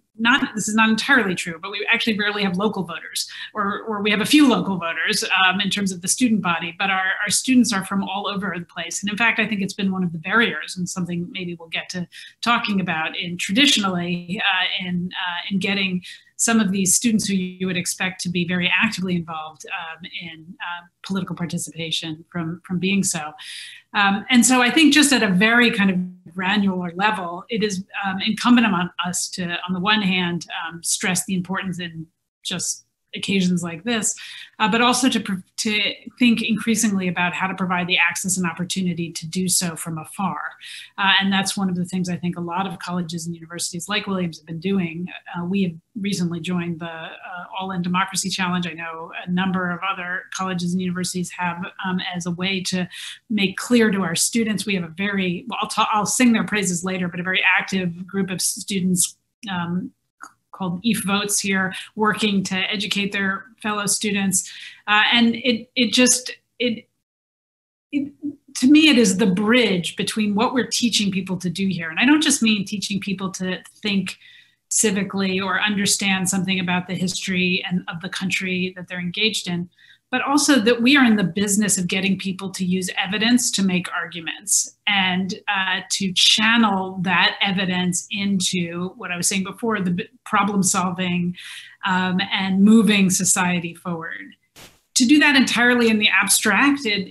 this is not entirely true, but we actually rarely have local voters, or we have a few local voters in terms of the student body, but our students are from all over the place. And in fact, I think it's been one of the barriers, and something maybe we'll get to talking about traditionally in getting some of these students who you would expect to be very actively involved in political participation from being so. And so I think just at a very kind of granular level, it is incumbent on us to, on the one hand, stress the importance just occasions like this, but also to think increasingly about how to provide the access and opportunity to do so from afar. And that's one of the things I think a lot of colleges and universities like Williams have been doing. We have recently joined the All In Democracy Challenge. I know a number of other colleges and universities have as a way to make clear to our students. We have a very, well, I'll sing their praises later, but a very active group of students called EAF Votes here, working to educate their fellow students. And to me, it is the bridge between what we're teaching people to do here. And I don't just mean teaching people to think civically or understand something about the history and of the country that they're engaged in, but also that we are in the business of getting people to use evidence to make arguments and to channel that evidence into what I was saying before, the problem solving and moving society forward. To do that entirely in the abstract, at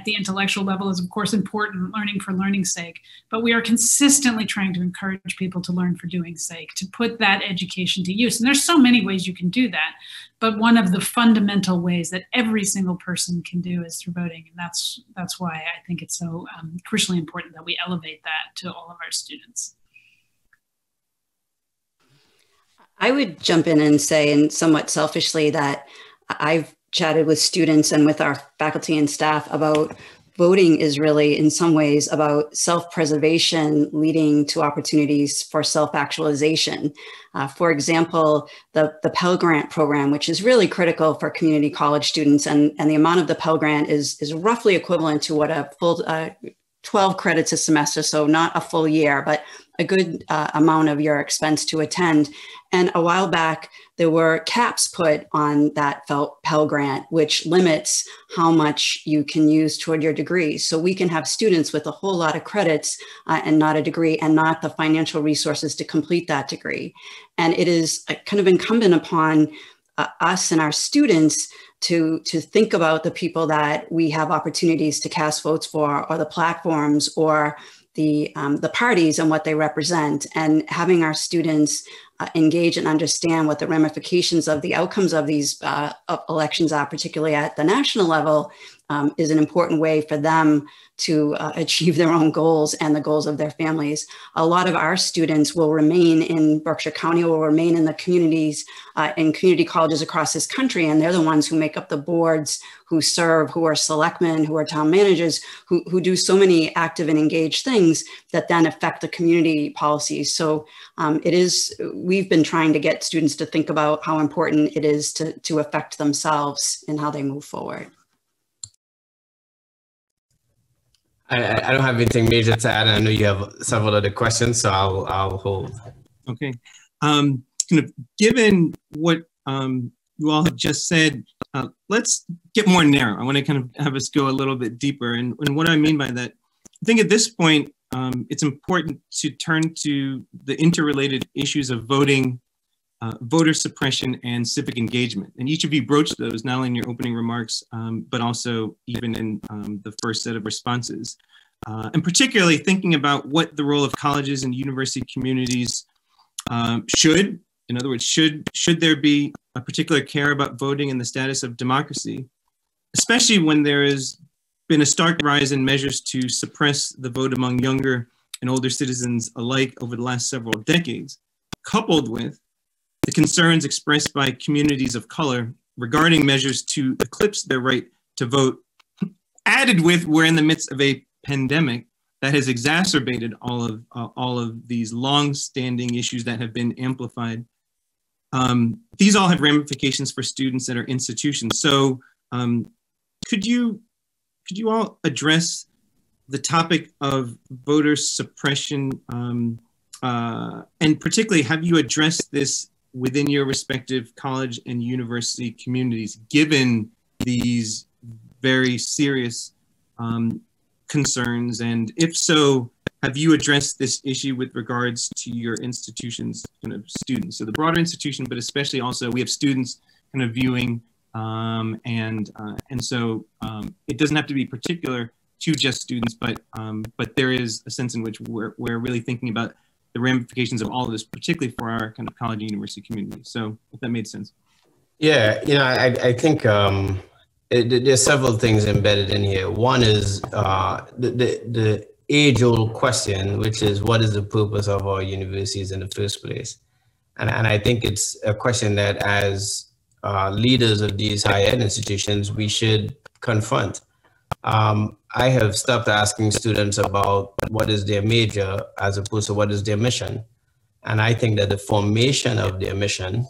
the intellectual level is of course important, learning for learning's sake, but we are consistently trying to encourage people to learn for doing's sake, to put that education to use. And there's so many ways you can do that, but one of the fundamental ways that every single person can do is through voting. And that's why I think it's so crucially important that we elevate that to all of our students. I would jump in and say, and somewhat selfishly, that I've chatted with students and with our faculty and staff about voting is really in some ways about self-preservation leading to opportunities for self-actualization. For example, the Pell Grant program, which is really critical for community college students, and the amount of the Pell Grant is roughly equivalent to what a full 12 credits a semester, so not a full year, but a good amount of your expense to attend. And a while back, there were caps put on that Pell Grant, which limits how much you can use toward your degree. So we can have students with a whole lot of credits and not a degree, and not the financial resources to complete that degree. And it is kind of incumbent upon us and our students to think about the people that we have opportunities to cast votes for, or the platforms, or the parties and what they represent, and having our students engage and understand what the ramifications of the outcomes of these elections are, particularly at the national level, is an important way for them to achieve their own goals and the goals of their families. A lot of our students will remain in Berkshire County, will remain in the communities, in community colleges across this country, and they're the ones who make up the boards, who serve, who are selectmen, who are town managers, who do so many active and engaged things that then affect the community policies. So we've been trying to get students to think about how important it is to affect themselves in how they move forward. I don't have anything major to add, and I know you have several other questions, so I'll hold. Okay. Kind of given what you all have just said, let's get more narrow. I want to kind of have us go a little bit deeper. And what I mean by that, I think at this point, it's important to turn to the interrelated issues of voting, voter suppression, and civic engagement. And each of you broached those, not only in your opening remarks, but also even in the first set of responses. And particularly thinking about what the role of colleges and university communities should, in other words, should there be a particular care about voting and the status of democracy, especially when there has been a stark rise in measures to suppress the vote among younger and older citizens alike over the last several decades, coupled with the concerns expressed by communities of color regarding measures to eclipse their right to vote, added with we're in the midst of a pandemic that has exacerbated all of these long-standing issues that have been amplified. These all have ramifications for students at our institutions. So could you all address the topic of voter suppression, and particularly, have you addressed this within your respective college and university communities, given these very serious concerns? And if so, have you addressed this issue with regards to your institution's kind of students? So the broader institution, but especially also we have students kind of viewing, and so it doesn't have to be particular to just students, but there is a sense in which we're really thinking about the ramifications of all of this, particularly for our kind of college and university community. So if that made sense. Yeah, I think there's several things embedded in here. One is the age-old question, which is what is the purpose of our universities in the first place? And I think it's a question that as leaders of these higher ed institutions, we should confront. I have stopped asking students about what is their major as opposed to what is their mission. And I think that the formation of their mission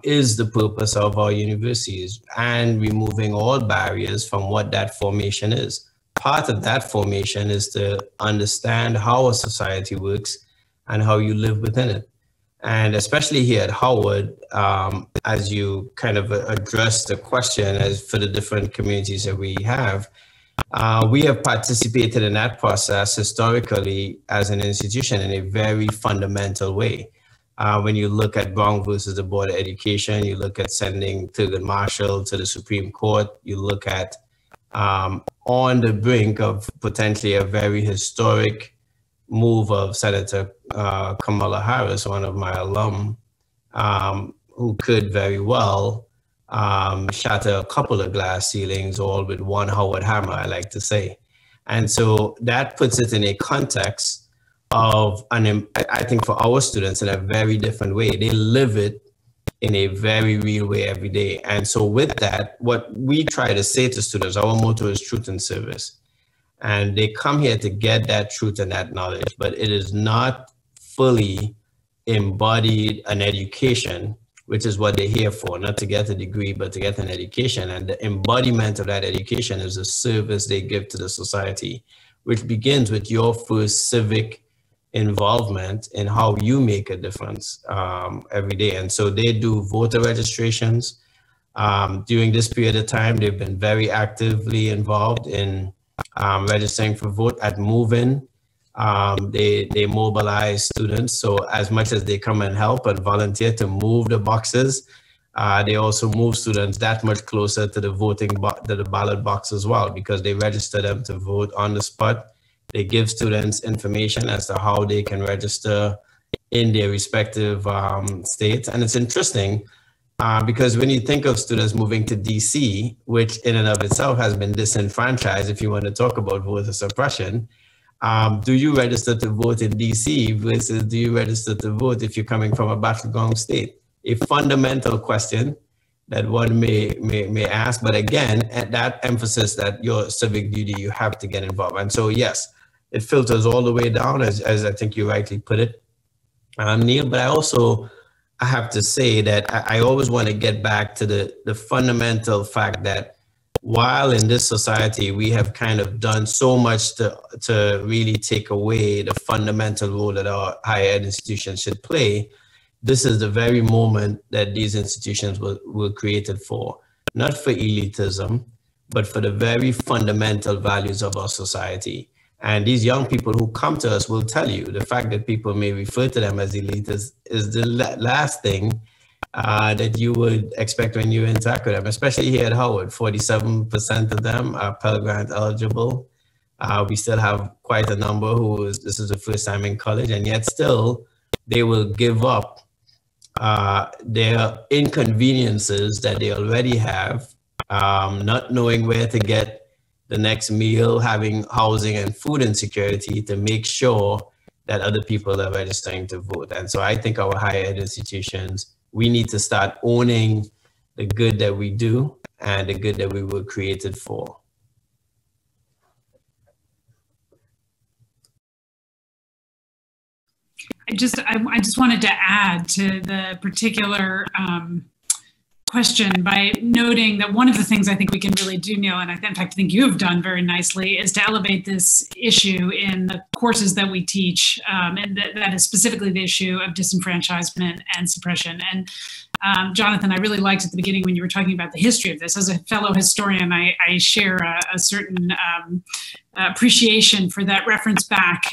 is the purpose of our universities, and removing all barriers from what that formation is. Part of that formation is to understand how a society works and how you live within it. And especially here at Howard, as you kind of address the question as for the different communities that we have participated in that process historically as an institution in a very fundamental way. When you look at Brown versus the Board of Education, you look at sending Thurgood Marshall to the Supreme Court, you look at on the brink of potentially a very historic move of Senator Kamala Harris, one of my alum, who could very well shatter a couple of glass ceilings, all with one Howard hammer, I like to say. And so that puts it in a context of, I think for our students, in a very different way. They live it in a very real way every day. And so with that, what we try to say to students, our motto is truth and service. And they come here to get that truth and that knowledge, but it is not fully embodied an education, which is what they're here for, not to get a degree, but to get an education. And the embodiment of that education is a service they give to the society, which begins with your first civic involvement in how you make a difference every day. And so they do voter registrations. During this period of time, they've been very actively involved in registering for vote at move-in. They mobilize students. So as much as they come and help and volunteer to move the boxes, they also move students that much closer to the to the ballot box as well, because they register them to vote on the spot. They give students information as to how they can register in their respective states. And it's interesting because when you think of students moving to DC, which in and of itself has been disenfranchised, if you want to talk about voter suppression, do you register to vote in DC versus do you register to vote if you're coming from a battleground state? A fundamental question that one may ask, but again, at that emphasis that your civic duty, you have to get involved. And so yes, it filters all the way down, as I think you rightly put it, Neil, but I have to say that I always want to get back to the fundamental fact that while in this society, we have kind of done so much to really take away the fundamental role that our higher ed institutions should play, this is the very moment that these institutions were created for, not for elitism, but for the very fundamental values of our society. And these young people who come to us will tell you the fact that people may refer to them as elites is the last thing that you would expect when you interact with them, especially here at Howard. 47% of them are Pell Grant eligible. We still have quite a number this is the first time in college, and yet still they will give up their inconveniences that they already have, not knowing where to get the next meal, having housing and food insecurity to make sure that other people are registering to vote. And so I think our higher ed institutions, we need to start owning the good that we do and the good that we were created for. I just wanted to add to the particular question by noting that one of the things I think we can really do, Neil, and in fact, I think you have done very nicely, is to elevate this issue in the courses that we teach, and that is specifically the issue of disenfranchisement and suppression. And Jonathan, I really liked at the beginning when you were talking about the history of this. As a fellow historian, I share a certain appreciation for that reference back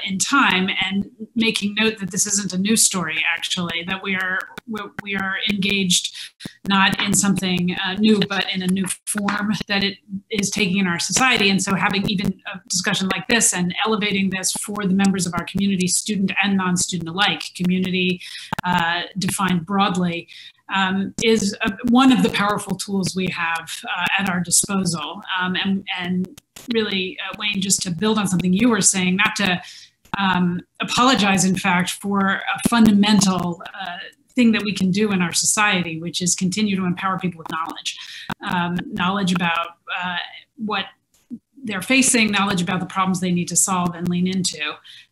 in time, and making note that this isn't a new story, actually, that we are engaged not in something new, but in a new form that it is taking in our society. And so having even a discussion like this and elevating this for the members of our community, student and non-student alike, community defined broadly, is one of the powerful tools we have at our disposal. And really, Wayne, just to build on something you were saying, not to apologize, in fact, for a fundamental thing that we can do in our society, which is continue to empower people with knowledge. Knowledge about what they're facing, knowledge about the problems they need to solve and lean into.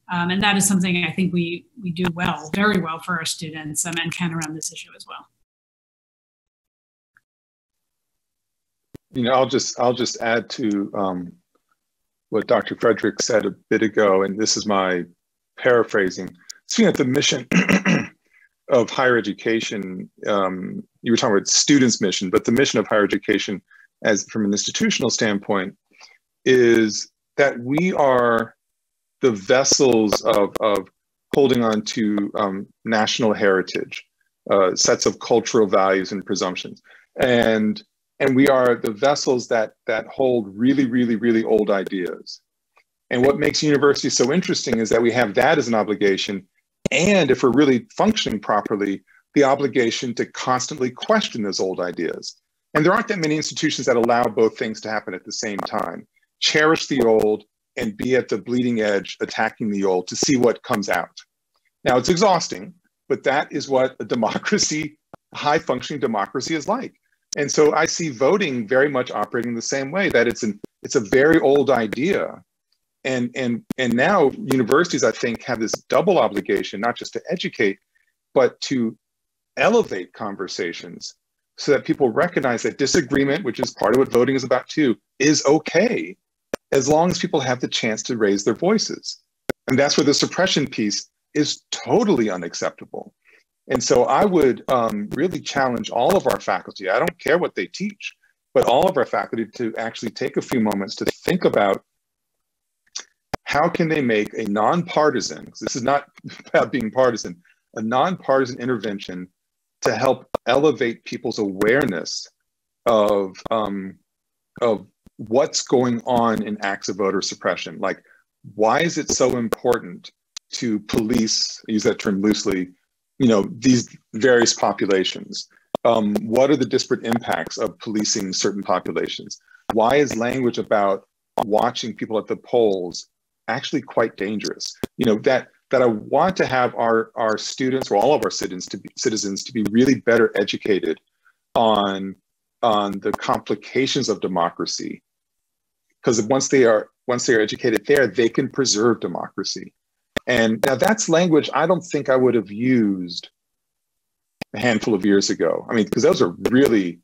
And that is something I think we do well, very well for our students, and can around this issue as well. You know, I'll just add to what Dr. Frederick said a bit ago, and this is my paraphrasing. Seeing at the mission of higher education, you were talking about students' mission, but the mission of higher education, as from an institutional standpoint, is that we are the vessels of holding on to national heritage, sets of cultural values and presumptions, and we are the vessels that hold really, really, really old ideas. And what makes universities so interesting is that we have that as an obligation, and if we're really functioning properly, the obligation to constantly question those old ideas. And there aren't that many institutions that allow both things to happen at the same time. Cherish the old and be at the bleeding edge, attacking the old to see what comes out. Now, it's exhausting, but that is what a democracy, high functioning democracy is like. And so I see voting very much operating the same way, that it's a very old idea. And now universities, I think, have this double obligation, not just to educate, but to elevate conversations so that people recognize that disagreement, which is part of what voting is about too, is okay, as long as people have the chance to raise their voices. And that's where the suppression piece is totally unacceptable. And so I would really challenge all of our faculty, I don't care what they teach, but all of our faculty to actually take a few moments to think about how can they make a nonpartisan, because this is not about being partisan, a nonpartisan intervention to help elevate people's awareness of what's going on in acts of voter suppression. Like, why is it so important to police, I use that term loosely, you know, these various populations? What are the disparate impacts of policing certain populations? Why is language about watching people at the polls actually quite dangerous? You know, that I want to have our students, or all of our citizens to be really better educated on the complications of democracy. Because once they are educated there, they can preserve democracy. And now that's language I don't think I would have used a handful of years ago. I mean, because those are really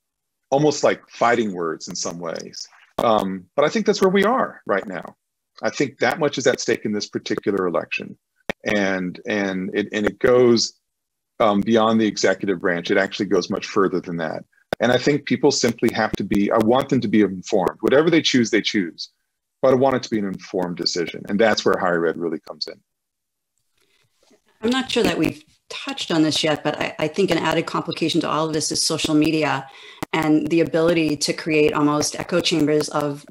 almost like fighting words in some ways. But I think that's where we are right now. I think that much is at stake in this particular election. And it goes beyond the executive branch. It actually goes much further than that. And I think people simply have to be, I want them to be informed. Whatever they choose, they choose. But I want it to be an informed decision. And that's where higher ed really comes in. I'm not sure that we've touched on this yet, but I think an added complication to all of this is social media and the ability to create almost echo chambers of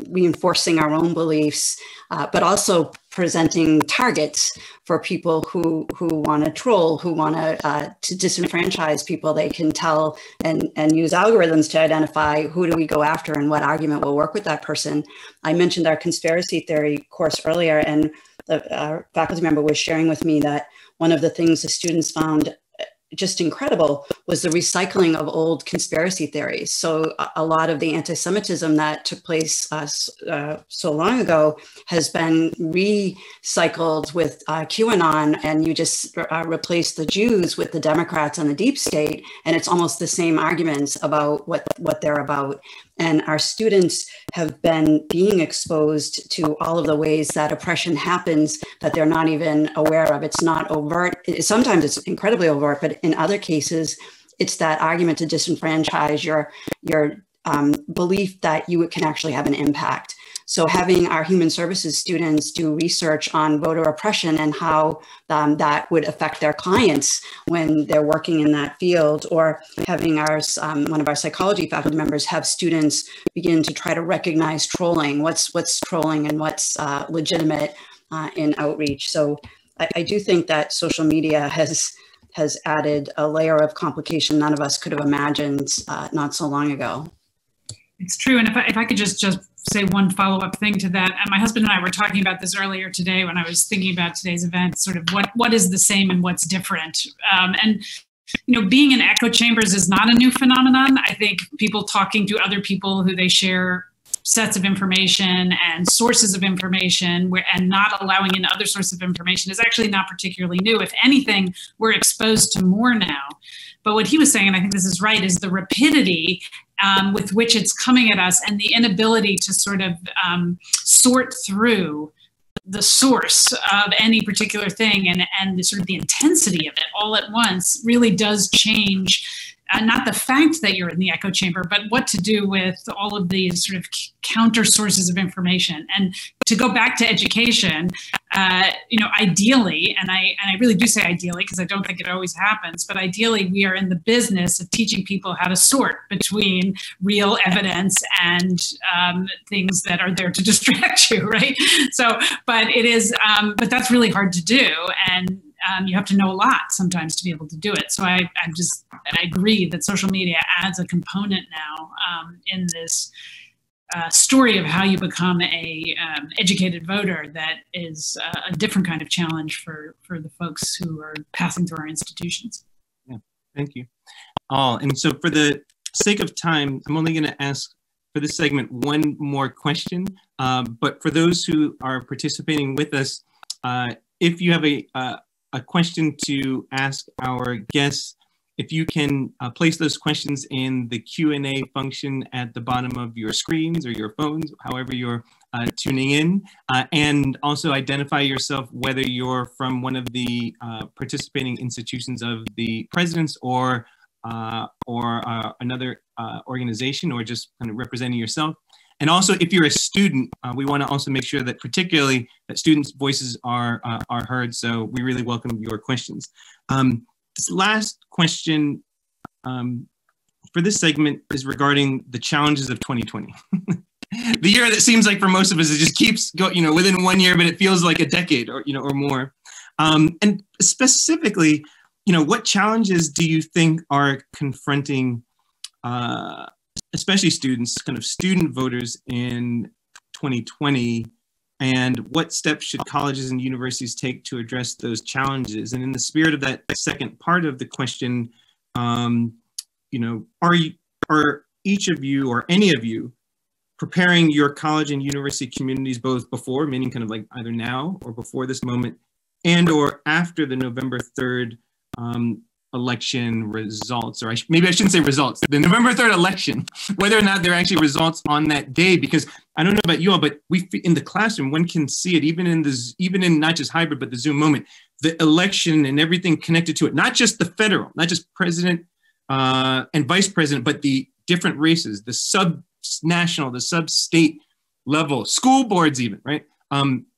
reinforcing our own beliefs, but also presenting targets for people who want to troll, who want to disenfranchise people. They can tell and use algorithms to identify who do we go after and what argument will work with that person. I mentioned our conspiracy theory course earlier, and the faculty member was sharing with me that one of the things the students found just incredible was the recycling of old conspiracy theories. So a lot of the anti-Semitism that took place so long ago has been recycled with QAnon, and you just replace the Jews with the Democrats and the deep state, and it's almost the same arguments about what they're about. And our students have been being exposed to all of the ways that oppression happens that they're not even aware of. It's not overt. Sometimes it's incredibly overt, but in other cases, it's that argument to disenfranchise your belief that you can actually have an impact. So having our human services students do research on voter oppression and how that would affect their clients when they're working in that field, or having ours, one of our psychology faculty members have students begin to try to recognize trolling, what's trolling and what's legitimate in outreach. So I do think that social media has has added a layer of complication none of us could have imagined not so long ago. It's true. And if I could just say one follow-up thing to that. And my husband and I were talking about this earlier today when I was thinking about today's event, sort of what is the same and what's different. And you know, being in echo chambers is not a new phenomenon. I think people talking to other people who they share sets of information and sources of information and not allowing in other sources of information is actually not particularly new. If anything, we're exposed to more now. But what he was saying, and I think this is right, is the rapidity with which it's coming at us and the inability to sort of sort through the source of any particular thing and the sort of the intensity of it all at once really does change not the fact that you're in the echo chamber, but what to do with all of these sort of counter sources of information. And to go back to education, you know, ideally, and I really do say ideally because I don't think it always happens, but ideally we are in the business of teaching people how to sort between real evidence and things that are there to distract you, right? So, but it is, but that's really hard to do. And you have to know a lot sometimes to be able to do it. So I agree that social media adds a component now in this story of how you become a educated voter that is a different kind of challenge for the folks who are passing through our institutions. Yeah, thank you. And so for the sake of time, I'm only going to ask for this segment one more question. But for those who are participating with us, if you have a question to ask our guests, if you can place those questions in the Q&A function at the bottom of your screens or your phones, however you're tuning in, and also identify yourself whether you're from one of the participating institutions of the presidents or another organization, or just kind of representing yourself. And also, if you're a student, we want to also make sure that particularly that students' voices are heard. So we really welcome your questions. This last question for this segment is regarding the challenges of 2020. The year that seems like for most of us, it just keeps going, you know, within 1 year, but it feels like a decade or, you know, or more. And specifically, you know, what challenges do you think are confronting especially students, kind of student voters in 2020, and what steps should colleges and universities take to address those challenges? And in the spirit of that second part of the question, you know, are each of you or any of you preparing your college and university communities both before, meaning kind of like either now or before this moment, and or after the November 3rd election results, or maybe I shouldn't say results, the November 3rd election, whether or not there are actually results on that day? Because I don't know about you all, but we in the classroom, one can see it even in not just hybrid, but the Zoom moment, the election and everything connected to it, not just the federal, not just president and vice president, but the different races, the sub-national, the sub-state level, school boards even, right?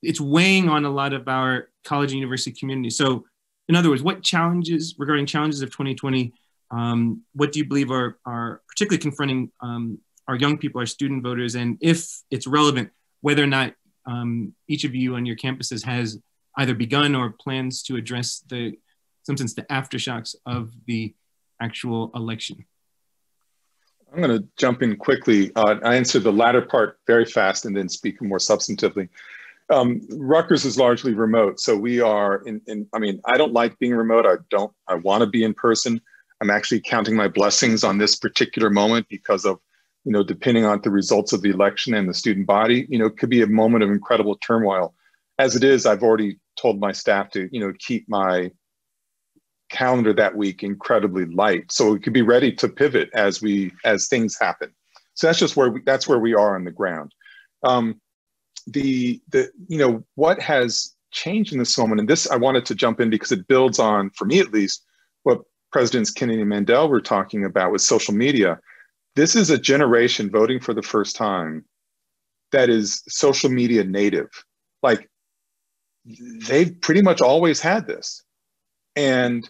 It's weighing on a lot of our college and university community. So in other words, what challenges, regarding challenges of 2020, what do you believe are particularly confronting our young people, our student voters, and if it's relevant, whether or not each of you on your campuses has either begun or plans to address the aftershocks of the actual election? I'm going to jump in quickly. I answered the latter part very fast and then speak more substantively. Rutgers is largely remote. So we are I mean, I don't like being remote. I want to be in person. I'm actually counting my blessings on this particular moment because of, you know, depending on the results of the election and the student body, you know, it could be a moment of incredible turmoil. As it is, I've already told my staff to, you know, keep my calendar that week incredibly light, so we could be ready to pivot as things happen. So that's just that's where we are on the ground. You know, what has changed in this moment, and this I wanted to jump in because it builds on, for me at least, what Presidents Kennedy and Mandel were talking about with social media. This is a generation voting for the first time that is social media native. Like, they've pretty much always had this. And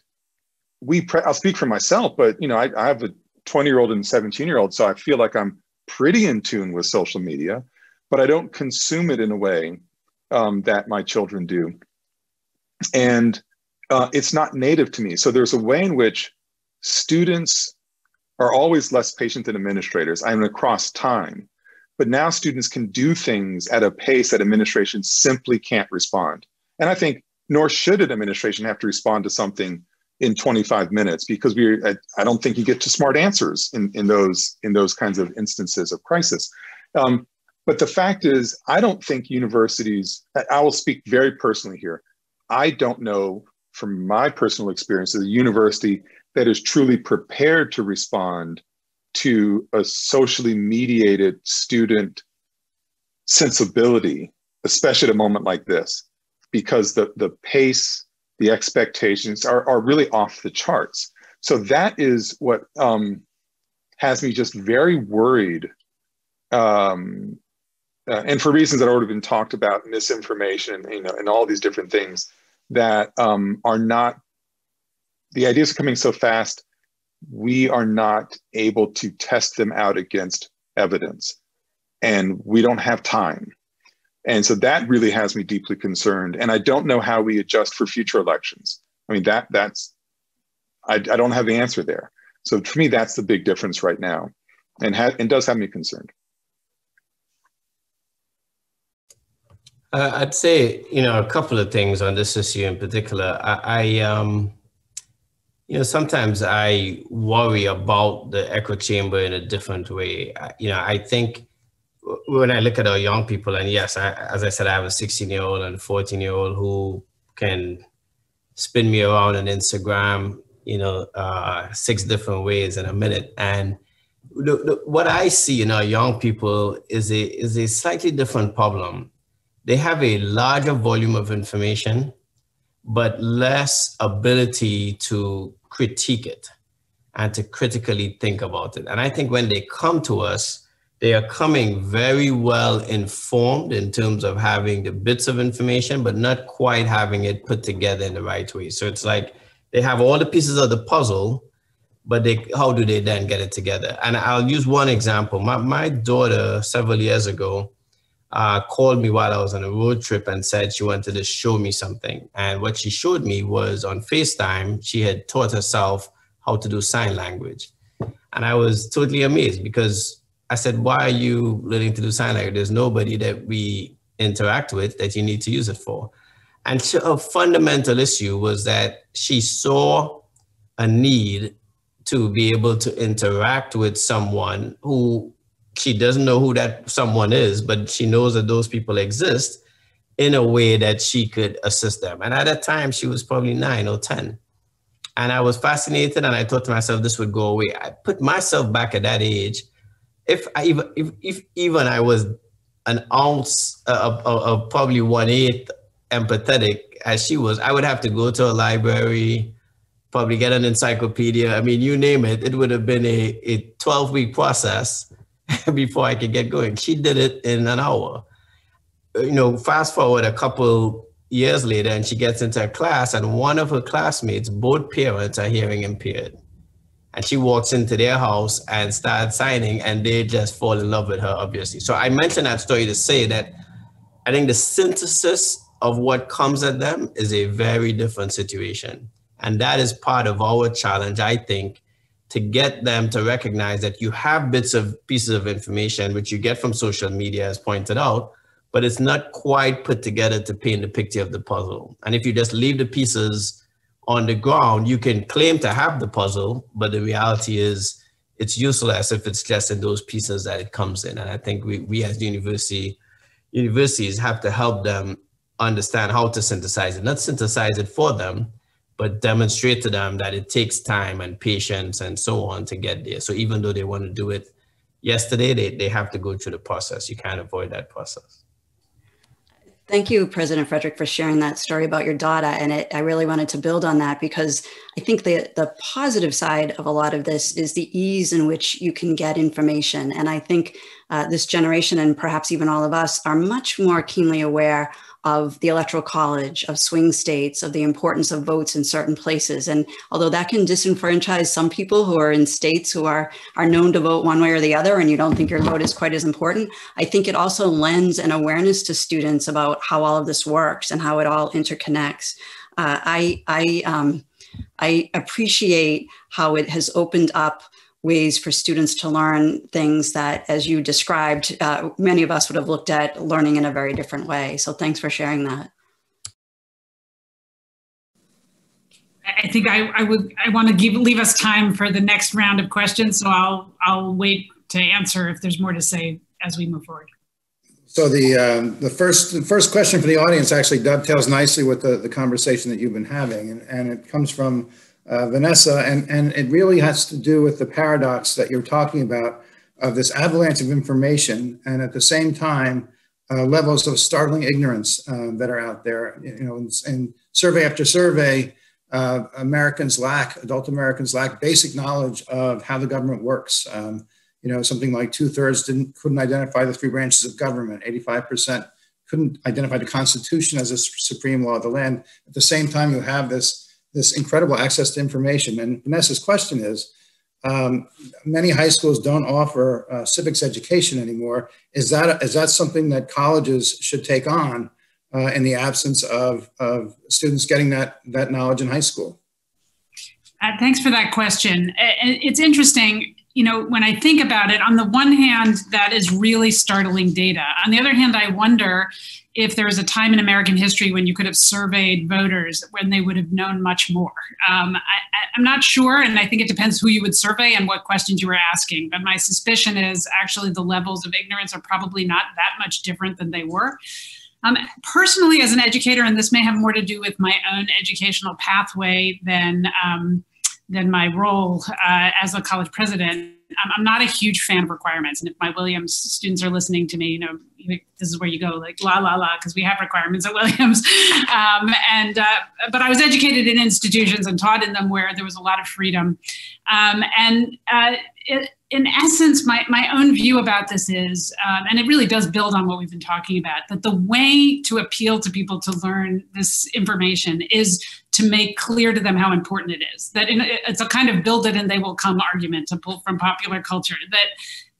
I'll speak for myself, but, you know, I have a 20-year-old and 17-year-old, so I feel like I'm pretty in tune with social media, but I don't consume it in a way that my children do. And it's not native to me. So there's a way in which students are always less patient than administrators. I mean, across time. But now students can do things at a pace that administration simply can't respond. And I think, nor should an administration have to respond to something in 25 minutes, because I don't think you get to smart answers in those kinds of instances of crisis. But the fact is, I don't think universities, I will speak very personally here. I don't know from my personal experience as a university that is truly prepared to respond to a socially mediated student sensibility, especially at a moment like this, because the pace, the expectations are really off the charts. So that is what has me just very worried. And for reasons that have already been talked about, misinformation, and all these different things that are not, the ideas are coming so fast, we are not able to test them out against evidence, and we don't have time. And so that really has me deeply concerned. And I don't know how we adjust for future elections. I mean, I don't have the answer there. So for me, that's the big difference right now, and does have me concerned. I'd say, a couple of things on this issue in particular. Sometimes I worry about the echo chamber in a different way. I think when I look at our young people, and yes, as I said, I have a 16-year-old and a 14-year-old who can spin me around on Instagram, 6 different ways in a minute. And what I see in our young people is a slightly different problem. They have a larger volume of information, but less ability to critique it and to critically think about it. And I think when they come to us, they are coming very well informed in terms of having the bits of information, but not quite having it put together in the right way. So it's like they have all the pieces of the puzzle, but how do they then get it together? And I'll use one example. My daughter, several years ago, called me while I was on a road trip and said she wanted to show me something. And what she showed me was on FaceTime, she had taught herself how to do sign language. And I was totally amazed, because I said, why are you learning to do sign language? There's nobody that we interact with that you need to use it for. And a fundamental issue was that she saw a need to be able to interact with someone who she doesn't know who that someone is, but she knows that those people exist in a way that she could assist them. And at that time, she was probably 9 or 10. And I was fascinated, and I thought to myself, this would go away. I put myself back at that age. If even I was an ounce of probably 1/8 empathetic as she was, I would have to go to a library, probably get an encyclopedia. I mean, you name it, it would have been a 12-week process before I could get going. She did it in an hour. Fast forward a couple years later, and she gets into a class, and one of her classmates, both parents are hearing impaired. And she walks into their house and starts signing, and they just fall in love with her, obviously. So I mentioned that story to say that I think the synthesis of what comes at them is a very different situation. And that is part of our challenge, I think, to get them to recognize that you have pieces of information, which you get from social media, as pointed out, but it's not quite put together to paint the picture of the puzzle. And if you just leave the pieces on the ground, you can claim to have the puzzle, but the reality is it's useless if it's just in those pieces that it comes in. And I think we as universities have to help them understand how to synthesize it, not synthesize it for them, but demonstrate to them that it takes time and patience and so on to get there. So even though they want to do it yesterday, they have to go through the process. You can't avoid that process. Thank you, President Frederick, for sharing that story about your daughter. And I really wanted to build on that, because I think the positive side of a lot of this is the ease in which you can get information. And I think this generation, and perhaps even all of us, are much more keenly aware of the Electoral College, of swing states, of the importance of votes in certain places. And although that can disenfranchise some people who are in states who are known to vote one way or the other, and you don't think your vote is quite as important, I think it also lends an awareness to students about how all of this works and how it all interconnects. I appreciate how it has opened up ways for students to learn things that, as you described, many of us would have looked at learning in a very different way. So thanks for sharing that. I think I want to leave us time for the next round of questions. So I'll wait to answer if there's more to say as we move forward. So the first question for the audience actually dovetails nicely with the conversation that you've been having, and it comes from Vanessa, and it really has to do with the paradox that you're talking about of this avalanche of information, and at the same time, levels of startling ignorance that are out there. You know, and survey after survey, adult Americans lack basic knowledge of how the government works. You know, something like 2/3 couldn't identify the 3 branches of government. 85% couldn't identify the Constitution as a supreme law of the land. At the same time, you have this incredible access to information. And Vanessa's question is, many high schools don't offer civics education anymore. Is that something that colleges should take on in the absence of students getting that knowledge in high school? Thanks for that question. It's interesting. You know, when I think about it, on the one hand, that is really startling data. On the other hand, I wonder if there was a time in American history when you could have surveyed voters when they would have known much more. I'm not sure, and I think it depends who you would survey and what questions you were asking. But my suspicion is actually the levels of ignorance are probably not that much different than they were. Personally, as an educator, and this may have more to do with my own educational pathway than my role as a college president, I'm not a huge fan of requirements. And if my Williams students are listening to me, you know, this is where you go, like, la, la, la, because we have requirements at Williams. But I was educated in institutions and taught in them where there was a lot of freedom. In essence, my own view about this is, and it really does build on what we've been talking about, that the way to appeal to people to learn this information is to make clear to them how important it is. That it's a kind of build it and they will come argument to pull from popular culture.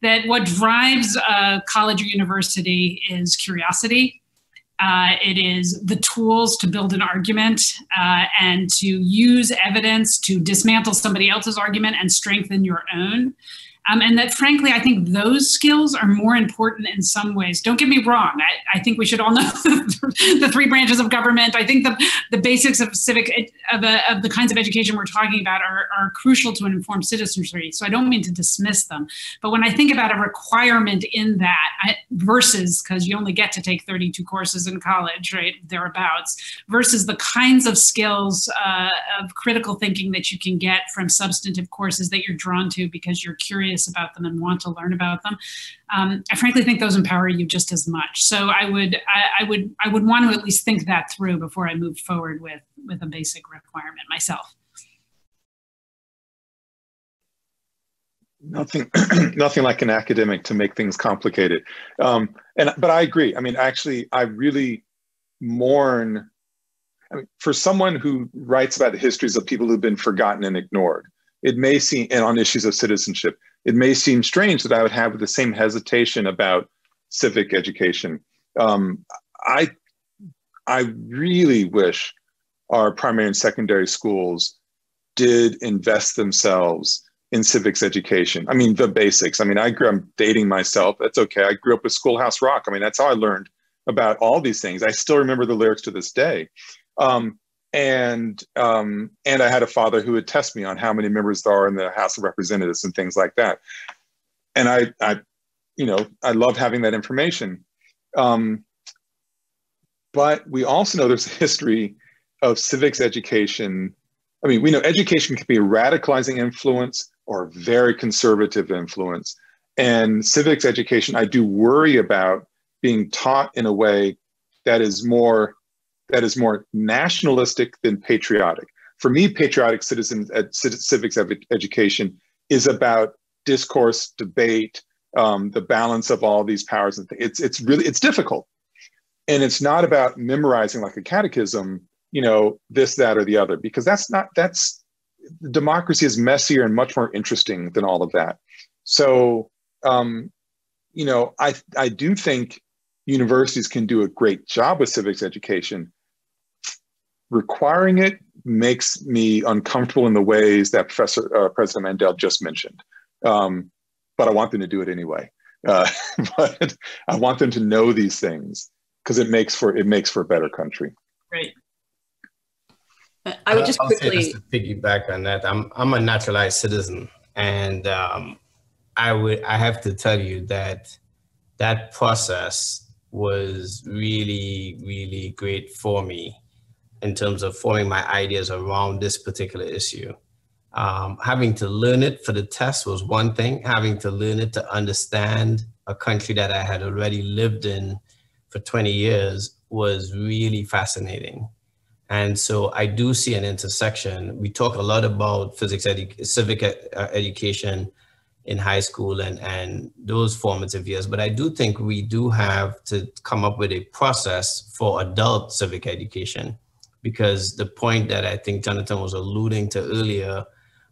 That what drives a college or university is curiosity. It is the tools to build an argument and to use evidence to dismantle somebody else's argument and strengthen your own. And that, frankly, I think those skills are more important in some ways. Don't get me wrong. I think we should all know the 3 branches of government. I think the basics of of the kinds of education we're talking about are crucial to an informed citizenry. So I don't mean to dismiss them. But when I think about a requirement in that versus, because you only get to take 32 courses in college, right, thereabouts, versus the kinds of skills of critical thinking that you can get from substantive courses that you're drawn to because you're curious about them and want to learn about them. I frankly think those empower you just as much. So I would want to at least think that through before I move forward with a basic requirement myself. Nothing like an academic to make things complicated. But I agree. I mean, actually, I really mourn. I mean, for someone who writes about the histories of people who've been forgotten and ignored, it may seem, and on issues of citizenship, it may seem strange that I would have the same hesitation about civic education. I really wish our primary and secondary schools did invest themselves in civics education. I mean, the basics. I mean, I'm dating myself. That's okay. I grew up with Schoolhouse Rock. I mean, that's how I learned about all these things. I still remember the lyrics to this day. And I had a father who would test me on how many members there are in the House of Representatives and things like that. And I love having that information. But we also know there's a history of civics education. I mean, we know education can be a radicalizing influence or a very conservative influence. And civics education, I do worry about being taught in a way that is more nationalistic than patriotic. For me, patriotic civics education is about discourse, debate, the balance of all these powers and things. It's difficult. And it's not about memorizing like a catechism, you know, this, that, or the other, because democracy is messier and much more interesting than all of that. So, you know, I do think universities can do a great job with civics education. requiring it makes me uncomfortable in the ways that President Mandel just mentioned. But I want them to do it anyway. But I want them to know these things because it makes for a better country. Great. I would just quickly just to piggyback on that. I'm a naturalized citizen, and I have to tell you that that process was really, really great for me in terms of forming my ideas around this particular issue. Having to learn it for the test was one thing. Having to learn it to understand a country that I had already lived in for 20 years was really fascinating. And so I do see an intersection. We talk a lot about civic education in high school and those formative years, but I do think we do have to come up with a process for adult civic education, because the point that I think Jonathan was alluding to earlier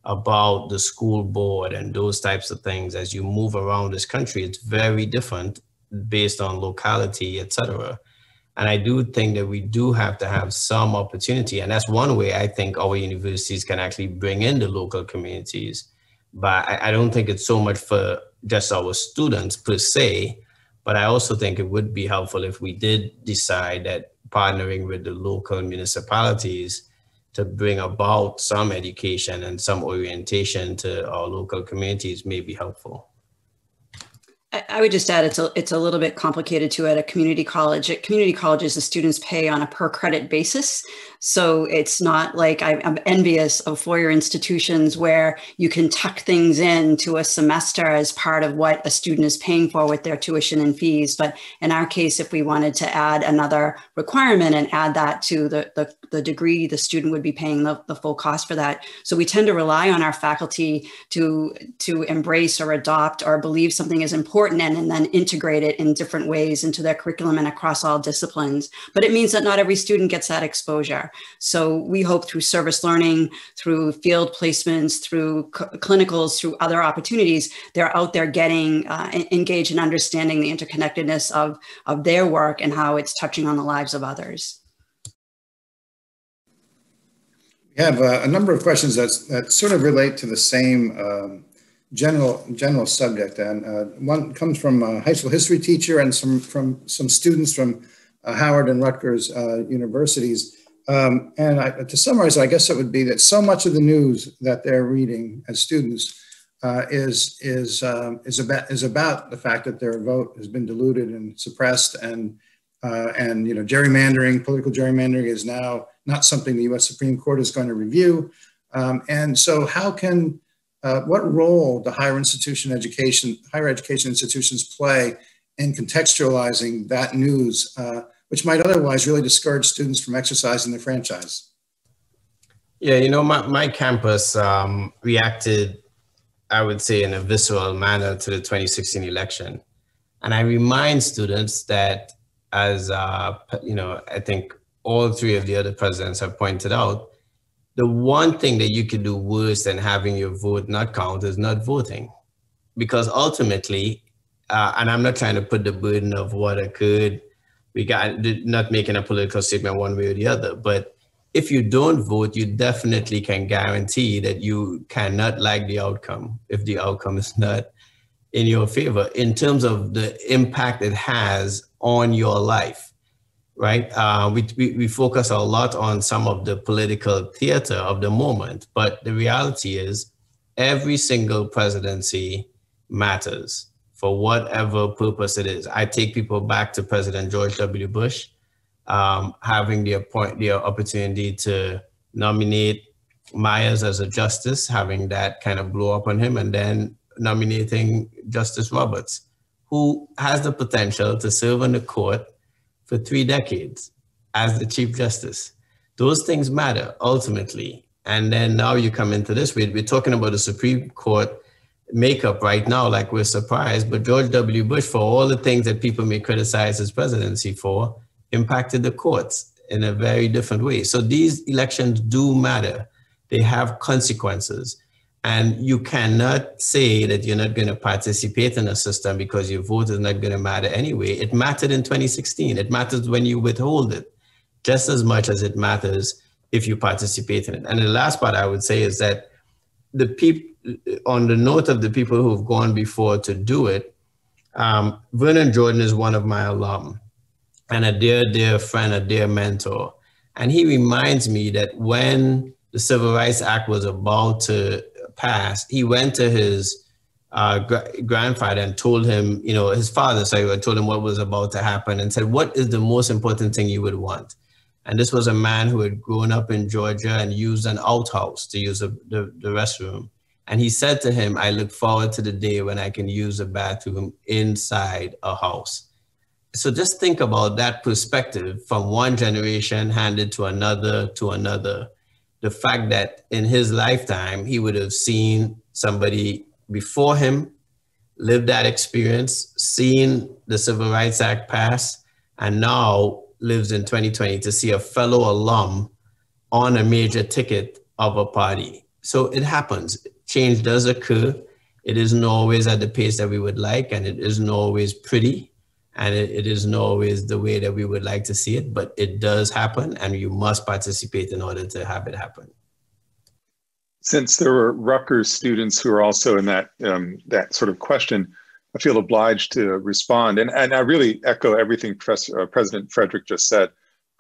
about the school board and those types of things, as you move around this country, it's very different based on locality, et cetera. And I do think that we do have to have some opportunity. And that's one way I think our universities can actually bring in the local communities. But I don't think it's so much for just our students per se, but I also think it would be helpful if we did decide that partnering with the local municipalities to bring about some education and some orientation to our local communities may be helpful. I would just add it's a little bit complicated too at a community college. At community colleges, the students pay on a per credit basis. So it's not like I'm envious of four-year institutions where you can tuck things into a semester as part of what a student is paying for with their tuition and fees. But in our case, if we wanted to add another requirement and add that to the degree, the student would be paying the full cost for that. So we tend to rely on our faculty to embrace or adopt or believe something is important and then integrate it in different ways into their curriculum and across all disciplines. But it means that not every student gets that exposure. So we hope through service learning, through field placements, through clinicals, through other opportunities, they're out there getting engaged in understanding the interconnectedness of their work and how it's touching on the lives of others. We have a number of questions that sort of relate to the same general subject, and one comes from a high school history teacher and from some students from Howard and Rutgers universities. To summarize, I guess it would be that so much of the news that they're reading as students is about the fact that their vote has been diluted and suppressed, and gerrymandering, political gerrymandering, is now not something the U.S. Supreme Court is going to review. And so, what role do higher education institutions play in contextualizing that news, which might otherwise really discourage students from exercising their franchise? Yeah, my campus reacted, I would say, in a visceral manner to the 2016 election. And I remind students that, as I think all three of the other presidents have pointed out, the one thing that you could do worse than having your vote not count is not voting. Because ultimately, and I'm not trying to put the burden of what occurred, not making a political statement one way or the other, but if you don't vote, you definitely can guarantee that you cannot like the outcome if the outcome is not in your favor in terms of the impact it has on your life, right? We focus a lot on some of the political theater of the moment, but the reality is every single presidency matters for whatever purpose it is. I take people back to President George W. Bush, having the opportunity to nominate Myers as a justice, having that kind of blow up on him, and then nominating Justice Roberts, who has the potential to serve on the court for 3 decades as the Chief Justice. Those things matter ultimately. And then now you come into this, we're talking about the Supreme Court makeup right now, like we're surprised, but George W. Bush, for all the things that people may criticize his presidency for, impacted the courts in a very different way. So these elections do matter. They have consequences. And you cannot say that you're not going to participate in a system because your vote is not going to matter anyway. It mattered in 2016. It matters when you withhold it, just as much as it matters if you participate in it. And the last part I would say is that the people, on the note of the people who've gone before to do it, Vernon Jordan is one of my alum and a dear, dear friend, a dear mentor. And he reminds me that when the Civil Rights Act was about to pass, he went to his grandfather and told him, his father, told him what was about to happen and said, what is the most important thing you would want? And this was a man who had grown up in Georgia and used an outhouse to use the restroom. And he said to him, I look forward to the day when I can use a bathroom inside a house. So just think about that perspective from one generation handed to another to another. The fact that in his lifetime, he would have seen somebody before him live that experience, seen the Civil Rights Act pass, and now lives in 2020 to see a fellow alum on a major ticket of a party. So it happens. Change does occur. It isn't always at the pace that we would like, and it isn't always pretty, and it isn't always the way that we would like to see it, but it does happen, and you must participate in order to have it happen. Since there were Rutgers students who are also in that, that sort of question, I feel obliged to respond. And I really echo everything President Frederick just said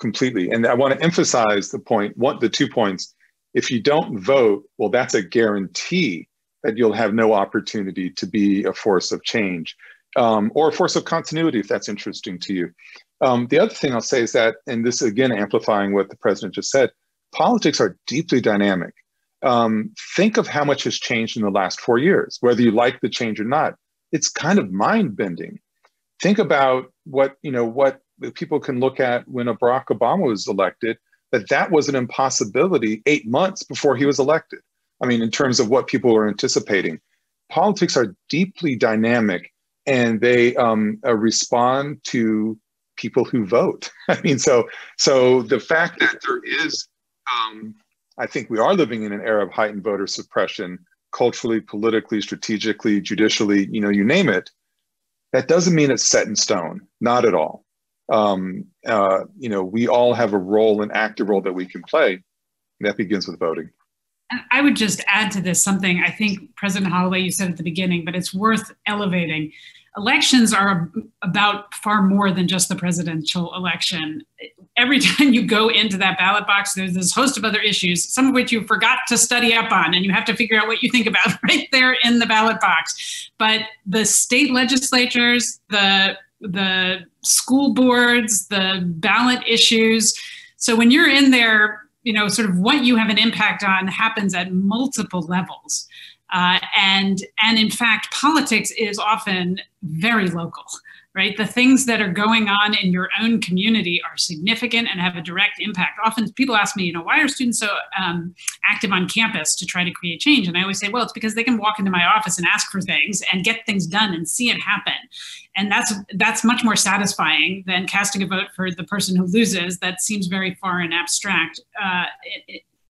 completely. And I want to emphasize the 2 points. If you don't vote, well, that's a guarantee that you'll have no opportunity to be a force of change or a force of continuity, if that's interesting to you. The other thing I'll say is that, and this again amplifying what the president just said, politics are deeply dynamic. Think of how much has changed in the last 4 years, whether you like the change or not. It's kind of mind-bending. Think about what people can look at when Barack Obama was elected, that was an impossibility 8 months before he was elected. I mean, in terms of what people were anticipating. Politics are deeply dynamic, and they respond to people who vote. I mean, so the fact that there is, I think we are living in an era of heightened voter suppression, culturally, politically, strategically, judicially, you name it. That doesn't mean it's set in stone, not at all. We all have a role, an active role that we can play, and that begins with voting. And I would just add to this something I think President Holloway, you said at the beginning, but it's worth elevating. Elections are about far more than just the presidential election. Every time you go into that ballot box, there's this host of other issues, some of which you forgot to study up on, and you have to figure out what you think about right there in the ballot box. But the state legislatures, the school boards, the ballot issues. So when you're in there, sort of what you have an impact on happens at multiple levels. And in fact, politics is often very local, right? The things that are going on in your own community are significant and have a direct impact. Often people ask me, why are students so active on campus to try to create change? And I always say, well, it's because they can walk into my office and ask for things and get things done and see it happen. And that's much more satisfying than casting a vote for the person who loses. That seems very far and abstract.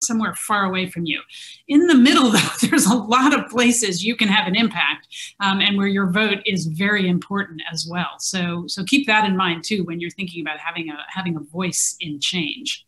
Somewhere far away from you. In the middle, though, there's a lot of places you can have an impact and where your vote is very important as well. So keep that in mind, too, when you're thinking about having a voice in change.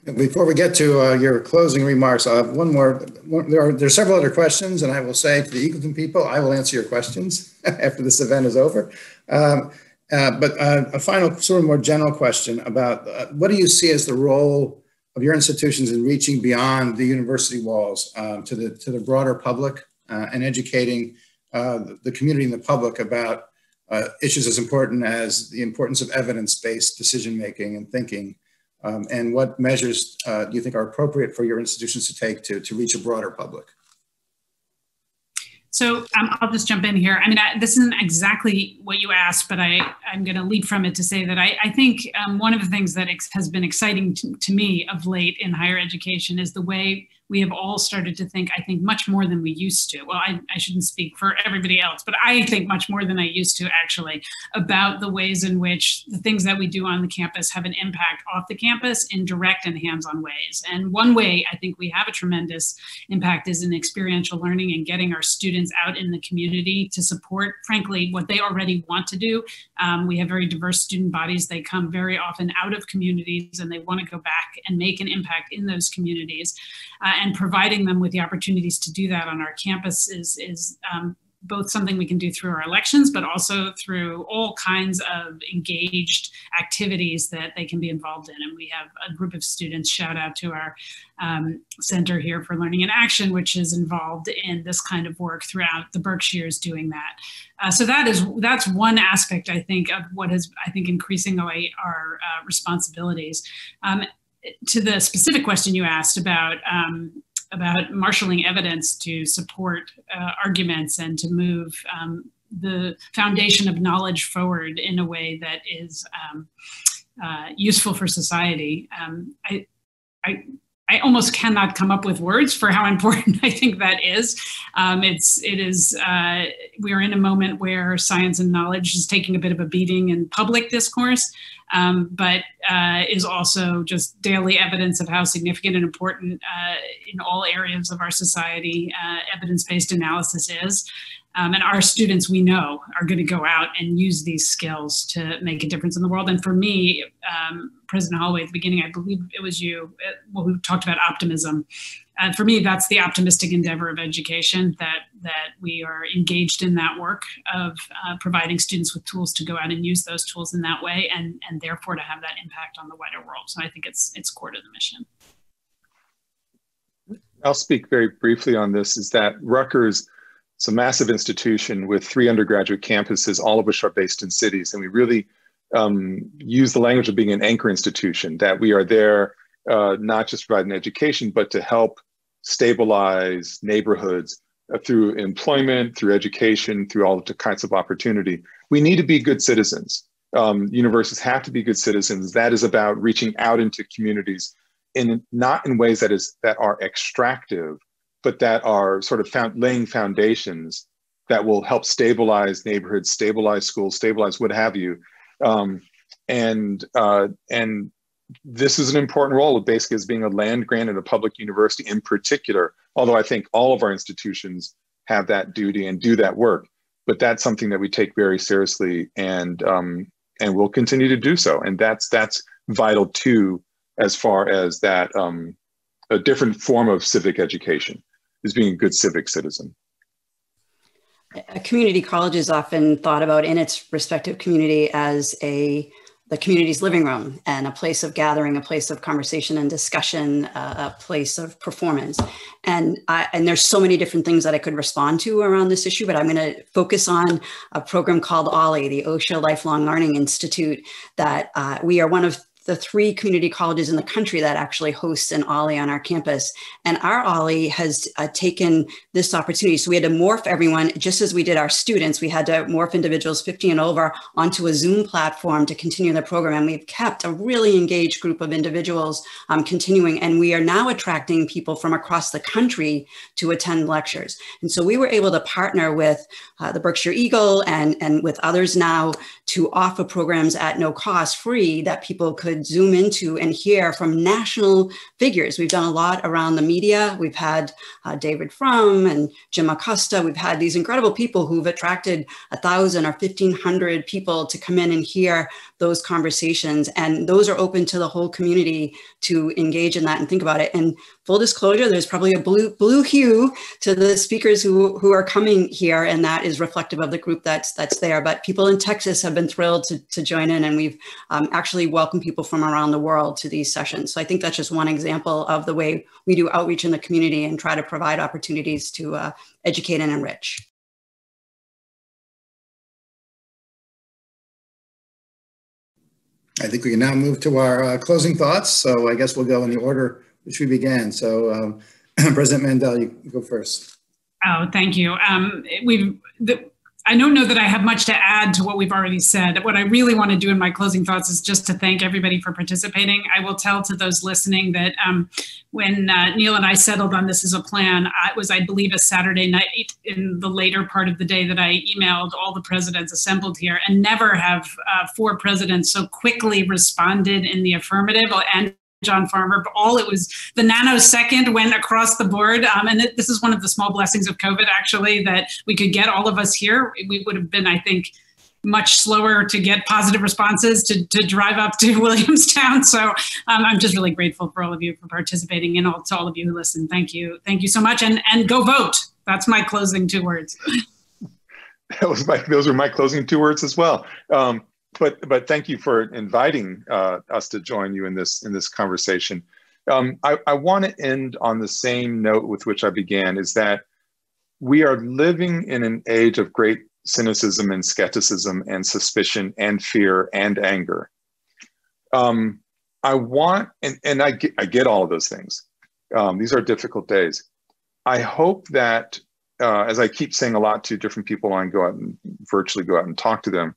Before we get to your closing remarks, I have one more. There are several other questions, and I will say to the Eagleton people, I will answer your questions after this event is over. But a final sort of more general question about what do you see as the role of your institutions in reaching beyond the university walls to the broader public and educating the community and the public about issues as important as the importance of evidence-based decision-making and thinking, and what measures do you think are appropriate for your institutions to take to reach a broader public? So I'll just jump in here. I mean, this isn't exactly what you asked, but I'm going to leap from it to say that I think one of the things that has been exciting to me of late in higher education is the way we have all started to think, I think, much more than we used to. Well, I shouldn't speak for everybody else, but I think much more than I used to actually about the ways in which the things that we do on the campus have an impact off the campus in direct and hands-on ways. And one way I think we have a tremendous impact is in experiential learning and getting our students out in the community to support, frankly, what they already want to do. We have very diverse student bodies. They come very often out of communities and they want to go back and make an impact in those communities. And providing them with the opportunities to do that on our campus is both something we can do through our elections, but also through all kinds of engaged activities that they can be involved in. And we have a group of students, shout out to our Center here for Learning and Action, which is involved in this kind of work throughout the Berkshires doing that. So that's one aspect, I think, of what is, I think, increasing our responsibilities. To the specific question you asked about marshaling evidence to support arguments and to move the foundation of knowledge forward in a way that is useful for society. I almost cannot come up with words for how important I think that is. We are in a moment where science and knowledge is taking a bit of a beating in public discourse, but is also just daily evidence of how significant and important in all areas of our society evidence-based analysis is. And our students, we know, are going to go out and use these skills to make a difference in the world. And for me, President Holloway, at the beginning, I believe it was you, who talked about optimism. For me, that's the optimistic endeavor of education, that we are engaged in that work of providing students with tools to go out and use those tools in that way, and therefore to have that impact on the wider world. So I think it's core to the mission. I'll speak very briefly on this, is that Rutgers, it's a massive institution with 3 undergraduate campuses, all of which are based in cities. And we really use the language of being an anchor institution, that we are there not just providing education, but to help stabilize neighborhoods through employment, through education, through all the kinds of opportunity. We need to be good citizens. Universities have to be good citizens. That is about reaching out into communities not in ways that are extractive, but that are sort of laying foundations that will help stabilize neighborhoods, stabilize schools, stabilize what have you. And this is an important role of basically as being a land grant at a public university in particular, although I think all of our institutions have that duty and do that work. But that's something that we take very seriously, and we'll continue to do so. And that's vital too, as far as that a different form of civic education is being a good civic citizen. A community college is often thought about in its respective community as the community's living room and a place of gathering, a place of conversation and discussion, a place of performance. And there's so many different things that I could respond to around this issue, but I'm going to focus on a program called OLLI, the OSHA Lifelong Learning Institute, that we are one of the 3 community colleges in the country that actually hosts an OLLI on our campus. And our OLLI has taken this opportunity. So we had to morph everyone, just as we did our students. We had to morph individuals 50 and over onto a Zoom platform to continue the program. And we've kept a really engaged group of individuals continuing. And we are now attracting people from across the country to attend lectures. And so we were able to partner with the Berkshire Eagle and with others now to offer programs at no cost, free, that people could Zoom into and hear from national figures. We've done a lot around the media. We've had David Frum and Jim Acosta. We've had these incredible people who've attracted 1,000 or 1,500 people to come in and hear those conversations. And those are open to the whole community to engage in that and think about it. And full disclosure, there's probably a blue hue to the speakers who are coming here, and that is reflective of the group that's there. But people in Texas have been thrilled to join in, and we've actually welcomed people from around the world to these sessions. So I think that's just one example of the way we do outreach in the community and try to provide opportunities to educate and enrich. I think we can now move to our closing thoughts. So I guess we'll go in the order which we began. So President Mandel, you go first. Oh, thank you. I don't know that I have much to add to what we've already said. What I really want to do in my closing thoughts is just to thank everybody for participating. I will tell to those listening that when Neil and I settled on this as a plan, it was, I believe, a Saturday night in the later part of the day that I emailed all the presidents assembled here, and never have 4 presidents so quickly responded in the affirmative, and John Farmer, but it was the nanosecond went across the board. And this is one of the small blessings of COVID, actually, that we could get all of us here. We would have been, I think, much slower to get positive responses to drive up to Williamstown. So I'm just really grateful for all of you for participating, and to all of you who listen. Thank you. Thank you so much. And go vote. That's my closing 2 words. Those were my closing 2 words as well. But thank you for inviting us to join you in this conversation. I want to end on the same note with which I began, is that we are living in an age of great cynicism and skepticism and suspicion and fear and anger. I want, and I get all of those things. These are difficult days. I hope that, as I keep saying a lot to different people, I go out and virtually go out and talk to them,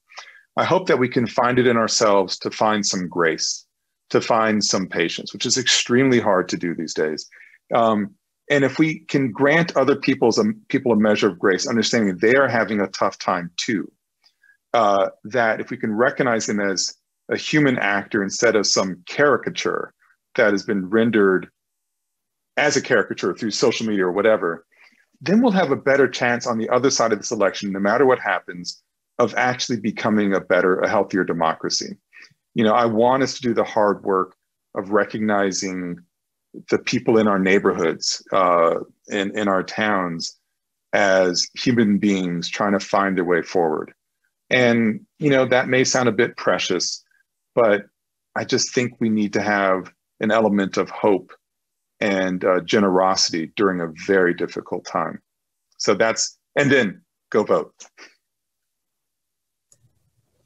I hope that we can find it in ourselves to find some grace, to find some patience, which is extremely hard to do these days. And if we can grant other people a measure of grace, understanding they are having a tough time too, that if we can recognize them as a human actor instead of some caricature that has been rendered as a caricature through social media or whatever, then we'll have a better chance on the other side of this election, no matter what happens, of actually becoming a healthier democracy. You know, I want us to do the hard work of recognizing the people in our neighborhoods, in our towns, as human beings trying to find their way forward. And, you know, that may sound a bit precious, but I just think we need to have an element of hope and generosity during a very difficult time. So and then go vote.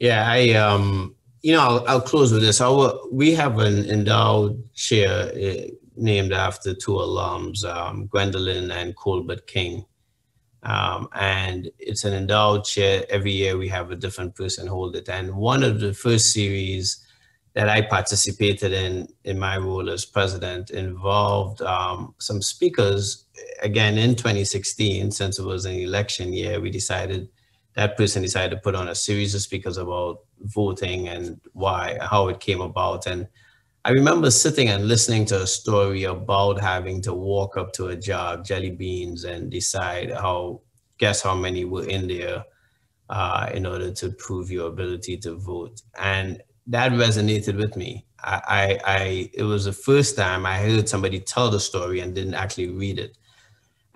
Yeah, I'll close with this. We have an endowed chair named after 2 alums, Gwendolyn and Colbert King. And it's an endowed chair. Every year we have a different person hold it. And one of the first series that I participated in my role as president involved some speakers. Again, in 2016, since it was an election year, that person decided to put on a series of speakers about voting and how it came about. And I remember sitting and listening to a story about having to walk up to a jar of jelly beans and decide guess how many were in there in order to prove your ability to vote. And that resonated with me. It was the first time I heard somebody tell the story and didn't actually read it.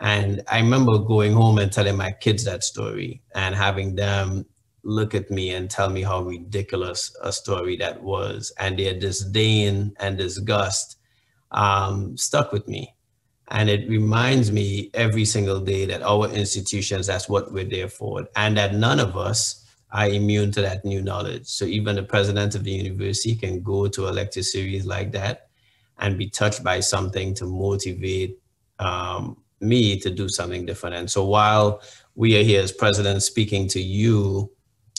And I remember going home and telling my kids that story and having them look at me and tell me how ridiculous a story that was. And their disdain and disgust stuck with me. And it reminds me every single day that our institutions, that's what we're there for. And that none of us are immune to that new knowledge. So even the president of the university can go to a lecture series like that and be touched by something to motivate me to do something different. And so while we are here as president speaking to you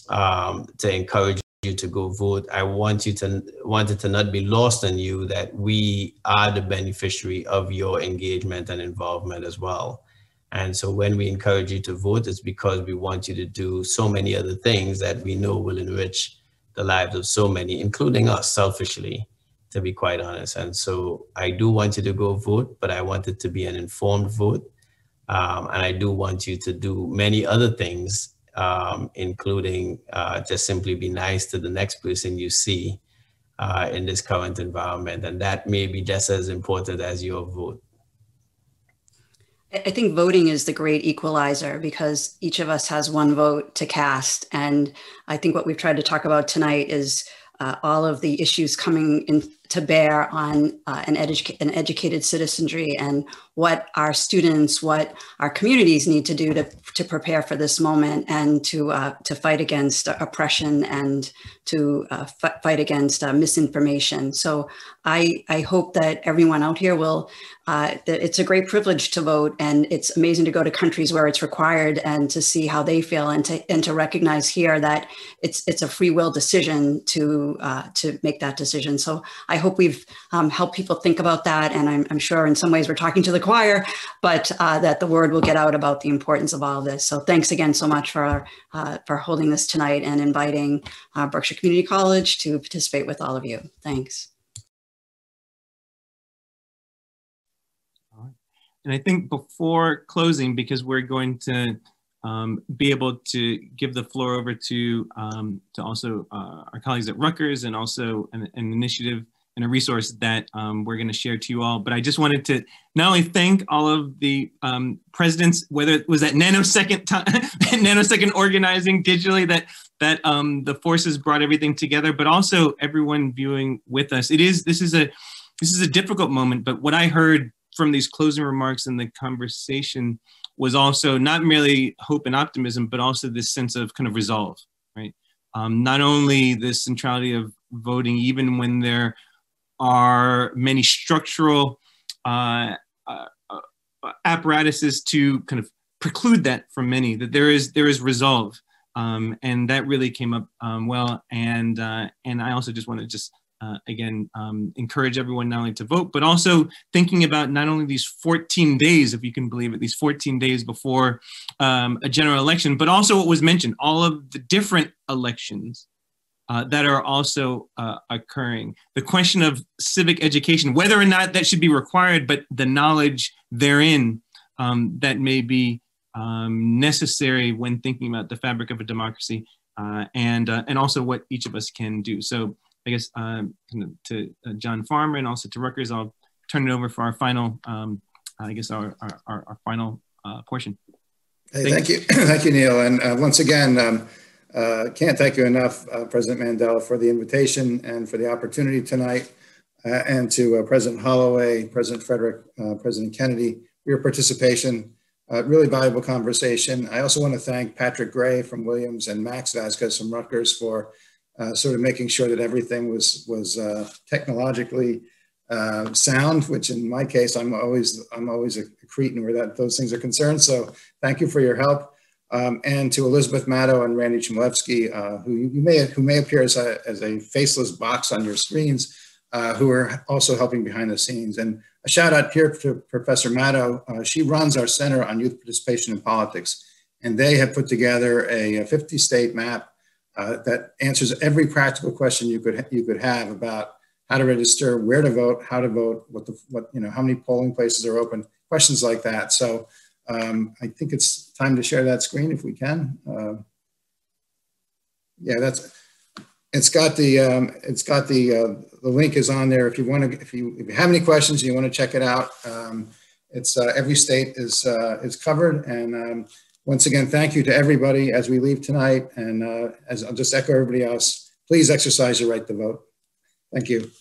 to encourage you to go vote, I wanted to not be lost on you that we are the beneficiary of your engagement and involvement as well. And so when we encourage you to vote, it's because we want you to do so many other things that we know will enrich the lives of so many, including us selfishly, to be quite honest. And so I do want you to go vote, but I want it to be an informed vote. And I do want you to do many other things, including just simply be nice to the next person you see in this current environment. And that may be just as important as your vote. I think voting is the great equalizer because each of us has one vote to cast. And I think what we've tried to talk about tonight is all of the issues coming into to bear on an educated citizenry, and what our students, what our communities need to do to prepare for this moment, and to fight against oppression, and to fight against misinformation. So I hope that everyone out here will, it's a great privilege to vote, and it's amazing to go to countries where it's required and to see how they feel, and to recognize here that it's a free will decision to make that decision. So I hope we've helped people think about that, and I'm sure in some ways we're talking to the choir, but that the word will get out about the importance of all of this. So thanks again so much for holding this tonight and inviting Berkshire Community College to participate with all of you. Thanks. And I think before closing, because we're going to be able to give the floor over to also our colleagues at Rutgers, and also an initiative and a resource that we're going to share to you all. But I just wanted to not only thank all of the presidents, whether it was at nanosecond organizing digitally, that the forces brought everything together, but also everyone viewing with us. This is a difficult moment, but what I heard from these closing remarks in the conversation was also not merely hope and optimism, but also this sense of kind of resolve, right? Not only the centrality of voting, even when there are many structural apparatuses to kind of preclude that from many, that there is resolve, and that really came up well. And I also just want to again, encourage everyone not only to vote, but also thinking about not only these 14 days, if you can believe it, these 14 days before a general election, but also what was mentioned, all of the different elections that are also occurring. The question of civic education, whether or not that should be required, but the knowledge therein that may be necessary when thinking about the fabric of a democracy, and also what each of us can do. So I guess to John Farmer and also to Rutgers, I'll turn it over for our final, I guess our final portion. Hey, thank you. Thank you, Neil. And once again, can't thank you enough, President Mandela, for the invitation and for the opportunity tonight, and to President Holloway, President Frederick, President Kennedy, for your participation. Really valuable conversation. I also want to thank Patrick Gray from Williams and Max Vasquez from Rutgers for sort of making sure that everything was technologically sound, which in my case, I'm always a cretin where those things are concerned. So thank you for your help. And to Elizabeth Maddow and Randy Chmielewski, who may appear as a faceless box on your screens, who are also helping behind the scenes. And a shout out here to Professor Maddow. She runs our Center on Youth Participation in Politics, and they have put together a 50-state map that answers every practical question you could have about how to register, where to vote, how to vote, how many polling places are open, questions like that. So I think it's time to share that screen if we can. Yeah, the link is on there if you want to, if you have any questions and you want to check it out. It's every state is covered. And once again, thank you to everybody as we leave tonight. And as I'll just echo everybody else, please exercise your right to vote. Thank you.